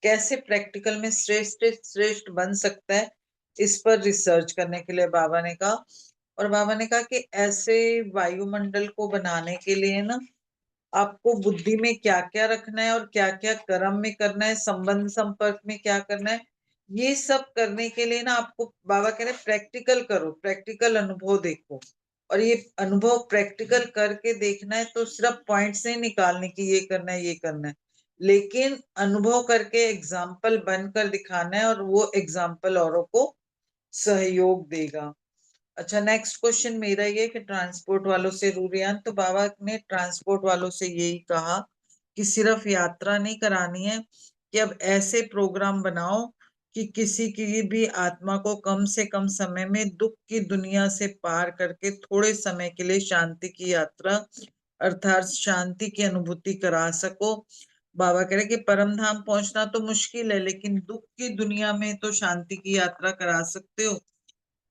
कैसे प्रैक्टिकल में श्रेष्ठ श्रेष्ठ बन सकता है, इस पर रिसर्च करने के लिए बाबा ने कहा। और बाबा ने कहा कि ऐसे वायुमंडल को बनाने के लिए ना आपको बुद्धि में क्या क्या रखना है और क्या क्या कर्म में करना है, संबंध संपर्क में क्या करना है, ये सब करने के लिए ना आपको बाबा कह रहे प्रैक्टिकल करो, प्रैक्टिकल अनुभव देखो। और ये अनुभव प्रैक्टिकल करके देखना है तो सिर्फ पॉइंट से निकालने की ये करना है ये करना है, लेकिन अनुभव करके एग्जाम्पल बनकर दिखाना है, और वो एग्जाम्पल औरों को सहयोग देगा। अच्छा, नेक्स्ट क्वेश्चन मेरा ये कि ट्रांसपोर्ट वालों से रूरियान, तो बाबा ने ट्रांसपोर्ट वालों से यही कहा कि सिर्फ यात्रा नहीं करानी है, कि अब ऐसे प्रोग्राम बनाओ कि किसी की भी आत्मा को कम से कम समय में दुख की दुनिया से पार करके थोड़े समय के लिए शांति की यात्रा अर्थात शांति की अनुभूति करा सको। बाबा कह रहे कि परम धाम पहुंचना तो मुश्किल है, लेकिन दुख की दुनिया में तो शांति की यात्रा करा सकते हो।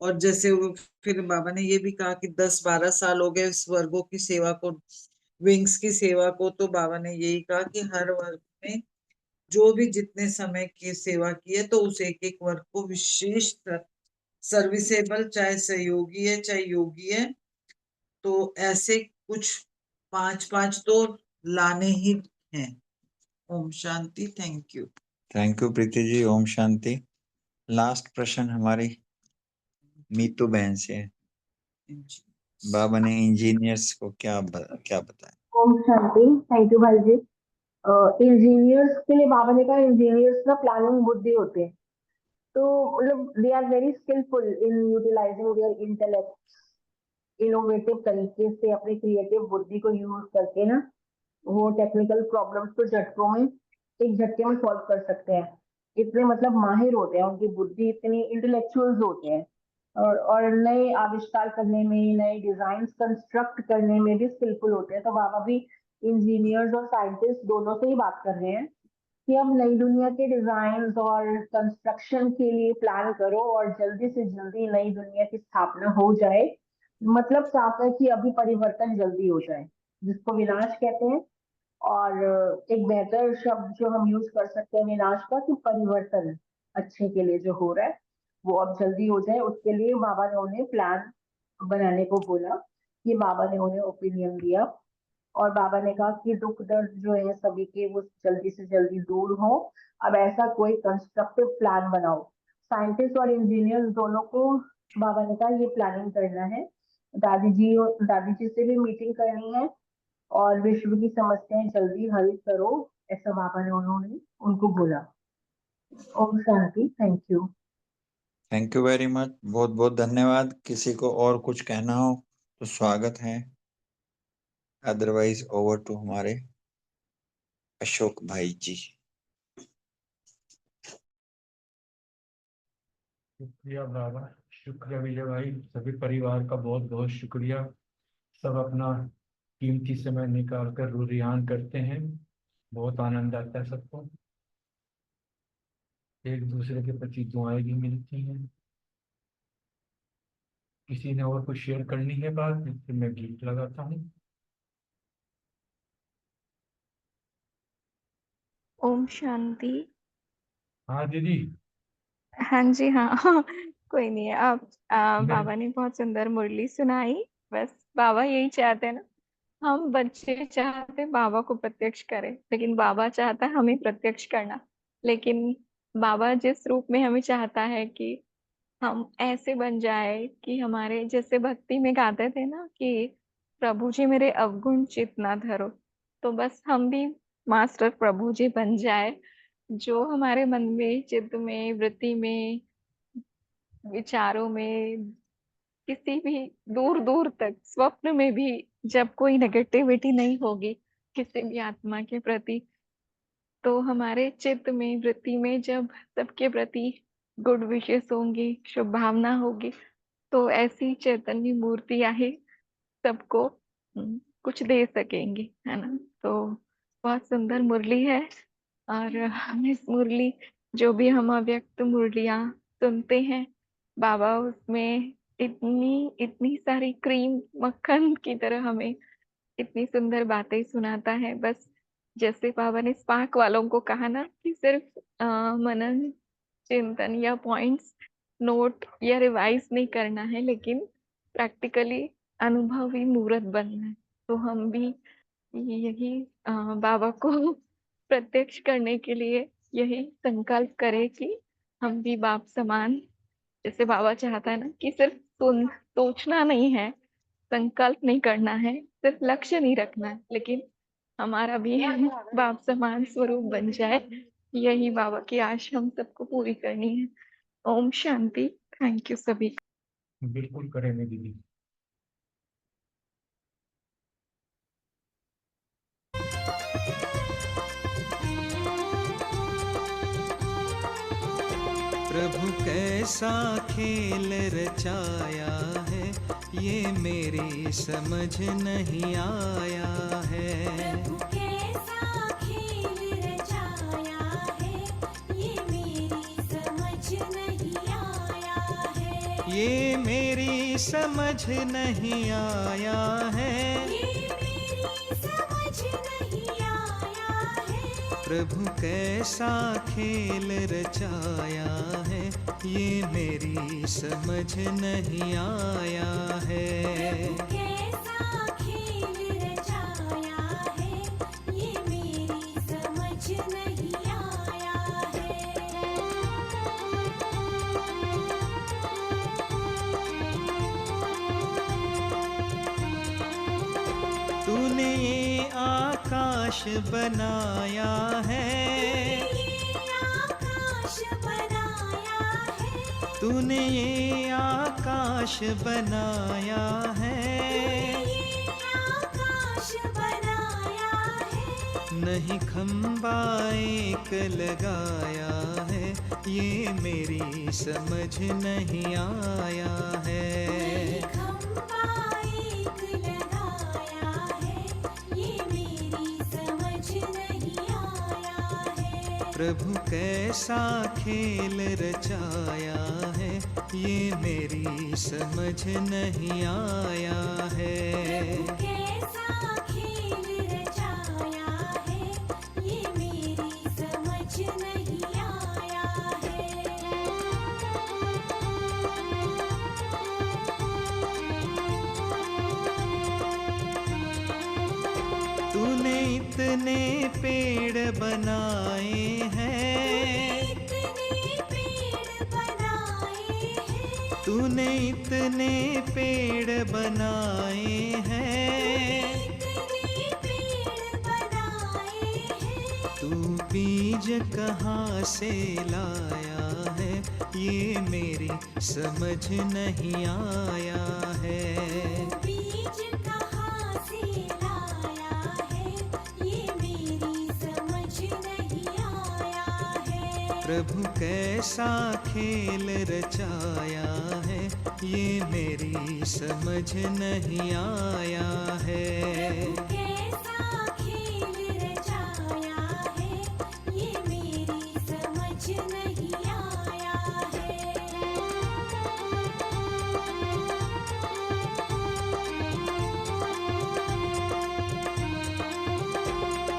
और जैसे वो फिर बाबा ने ये भी कहा कि 10-12 साल हो गए स्वर्गों की सेवा को, विंग्स की सेवा को, तो बाबा ने यही कहा कि हर वर्ग में जो भी जितने समय की सेवा की है तो उस एक एक वर्ग को विशेष सर्विसेबल, चाहे सहयोगी है चाहे योगी है, तो ऐसे कुछ 5-5 तो लाने ही हैं। ओम शांति, thank you. Thank you Priti ji, ओम शांति। लास्ट प्रश्न हमारी मीतू बहन से है। बाबा ने इंजीनियर्स को क्या बताया? ओम शांति, थैंक यू भाई जी। इंजीनियर्स के लिए बाबा ने कहा इंजीनियर्स ना प्लानिंग बुद्धि होते हैं, तो मतलब they are very skillful in utilizing their intellect, innovative तरीके से अपनी क्रिएटिव बुद्धि को यूज करके ना वो टेक्निकल प्रॉब्लम्स को झटकों में एक झटके में सॉल्व कर सकते हैं। इतने मतलब माहिर होते हैं, उनकी बुद्धि इतनी इंटेलेक्चुअल्स होते हैं, और नए आविष्कार करने में, नए डिजाइन कंस्ट्रक्ट करने में भी स्किलफुल होते हैं। तो बाबा भी इंजीनियर्स और साइंटिस्ट दोनों से ही बात कर रहे हैं कि अब नई दुनिया के डिजाइन और कंस्ट्रक्शन के लिए प्लान करो और जल्दी से जल्दी नई दुनिया की स्थापना हो जाए। मतलब साफ है कि अभी परिवर्तन जल्दी हो जाए, जिसको विनाश कहते हैं। और एक बेहतर शब्द जो हम यूज कर सकते हैं विनाश का, कि परिवर्तन अच्छे के लिए जो हो रहा है वो अब जल्दी हो जाए, उसके लिए बाबा ने उन्हें प्लान बनाने को बोला। ये बाबा ने उन्हें ओपिनियन दिया, और बाबा ने कहा कि दुख दर्द जो है सभी के वो जल्दी से जल्दी दूर हो। अब ऐसा कोई कंस्ट्रक्टिव प्लान बनाओ। साइंटिस्ट और इंजीनियर दोनों को बाबा ने कहा ये प्लानिंग करना है। दादी जी से भी मीटिंग करनी है, और विश्व की समस्याएं जल्दी हल करो, ऐसा बाबा ने उन्होंने उनको बोला। ओम शांति, thank you. Thank you very much, बहुत बहुत धन्यवाद। किसी को और कुछ कहना हो तो स्वागत है, अदरवाइज ओवर टू हमारे अशोक भाई जी। शुक्रिया बाबा, शुक्रिया विजय भाई, सभी परिवार का बहुत बहुत शुक्रिया। सब अपना कीमती समय निकाल कर रूरियान करते हैं, बहुत आनंद आता है सबको। एक दूसरे के प्रति दुआएं भी मिलती हैं। किसी ने और कुछ शेयर करनी है बात, फिर मैं गीत लगाता हूँ। ओम शांति। हाँ दीदी। हाँ जी, हाँ कोई नहीं है। आप मैं बाबा ने बहुत सुंदर मुरली सुनाई। बस बाबा यही चाहते हैं ना, हम बच्चे चाहते बाबा को प्रत्यक्ष करें, लेकिन बाबा चाहता है हमें प्रत्यक्ष करना। लेकिन बाबा जिस रूप में हमें चाहता है कि हम ऐसे बन जाए कि हमारे, जैसे भक्ति में गाते थे ना कि प्रभु जी मेरे अवगुण चित ना धरो, तो बस हम भी मास्टर प्रभु जी बन जाए, जो हमारे मन में, चित्त में, वृत्ति में, विचारों में, किसी भी दूर दूर तक स्वप्न में भी जब कोई नेगेटिविटी नहीं होगी किसी भी आत्मा के प्रति, तो हमारे चित्त में, वृत्ति में जब सबके प्रति गुड विशेस होंगी, शुभ भावना होगी, तो ऐसी चैतन्य मूर्तियां ही सबको कुछ दे सकेंगी, है ना। तो बहुत सुंदर मुरली है, और हम इस मुरली, जो भी हम अव्यक्त मुरलियां सुनते हैं, बाबा उसमें इतनी इतनी सारी क्रीम मक्खन की तरह हमें इतनी सुंदर बातें सुनाता है। बस जैसे बाबा ने स्पार्क वालों को कहा ना कि सिर्फ मनन चिंतन या पॉइंट्स नोट या रिवाइज नहीं करना है, लेकिन प्रैक्टिकली अनुभवी मूर्त बनना है। तो हम भी यही बाबा को प्रत्यक्ष करने के लिए यही संकल्प करें कि हम भी बाप समान, जैसे बाबा चाहता है ना कि सिर्फ सोचना नहीं है, संकल्प नहीं करना है, सिर्फ लक्ष्य नहीं रखना है, लेकिन हमारा भी बाप समान स्वरूप बन जाए। यही बाबा की आश हम सबको पूरी करनी है। ओम शांति। थैंक यू सभी। बिल्कुल करेंगे दीदी। प्रभु कैसा खेल रचाया है, ये मेरी समझ नहीं आया है। प्रभु कैसा खेल रचाया है, ये मेरी समझ नहीं आया है। ये मेरी समझ नहीं आया है। ये मेरी समझ नहीं आया है। प्रभु कैसा खेल रचाया है, ये मेरी समझ नहीं आया है। प्रभु कैसा खेल रचाया है, ये मेरी समझ नहीं आया है। तूने ये आकाश बनाया है। तूने ये आकाश बनाया है। नहीं खंबा एक लगाया है, ये मेरी समझ नहीं आया है। प्रभु कैसा खेल रचाया है, ये मेरी समझ नहीं आया है। प्रभु कैसा खेल रचाया है, ये मेरी समझ नहीं आया है। तूने इतने पेड़ बनाए हैं। तूने इतने पेड़ बनाए हैं। तू बीज कहाँ से लाया है, ये मेरी समझ नहीं आया है। प्रभु कैसा खेल रचाया है, ये मेरी समझ नहीं आया है। प्रभु कैसा खेल रचाया है, ये मेरी समझ नहीं आया है।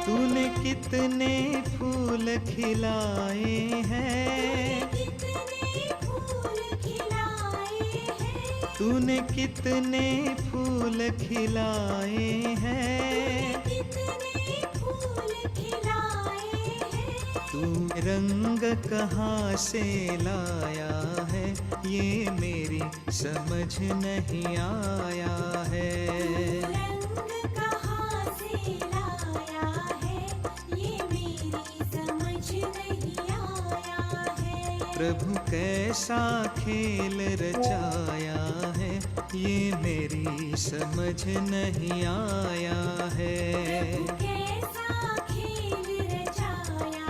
तूने कितने फूल खिलाए हैं। तूने कितने फूल खिलाए हैं। तू रंग कहाँ से लाया है, ये मेरी समझ नहीं आया है। प्रभु कैसा खेल रचाया है, ये मेरी समझ नहीं आया है। प्रभु कैसा खेल रचाया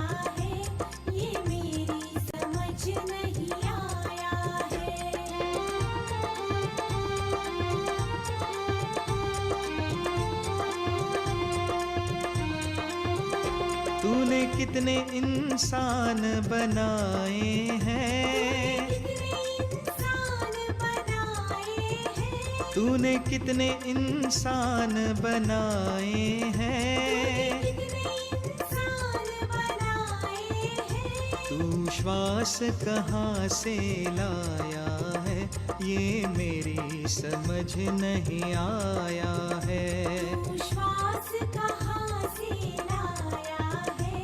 कितने इंसान बनाए हैं, तूने कितने इंसान बनाए हैं, तू श्वास कहाँ से लाया है, ये मेरी समझ नहीं आया है। श्वास कहाँ से लाया है,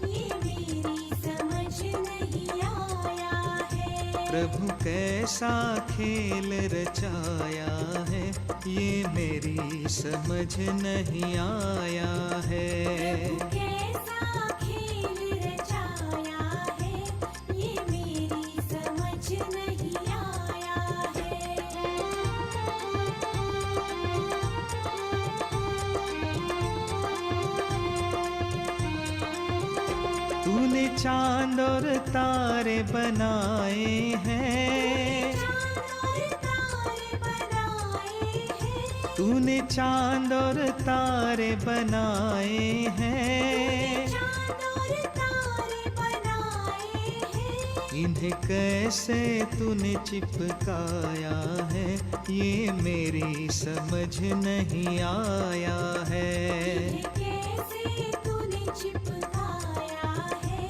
ये मेरी समझ नहीं आया है। प्रभु कैसा खेल रचाया है, ये मेरी समझ नहीं आया है। कैसा खेल रचाया है, ये मेरी समझ नहीं आया है। तूने चांद और तारे बनाए हैं, तूने चांद और तारे बनाए हैं, इन्हें कैसे तूने चिपकाया है, ये मेरी समझ नहीं आया है। कैसे तूने चिपकाया है,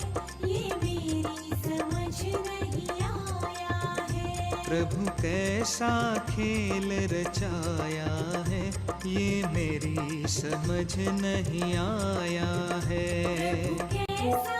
ये मेरी समझ नहीं आया है। प्रभु कैसा खेल रचाया है, ये मेरी समझ नहीं आया है। कैसा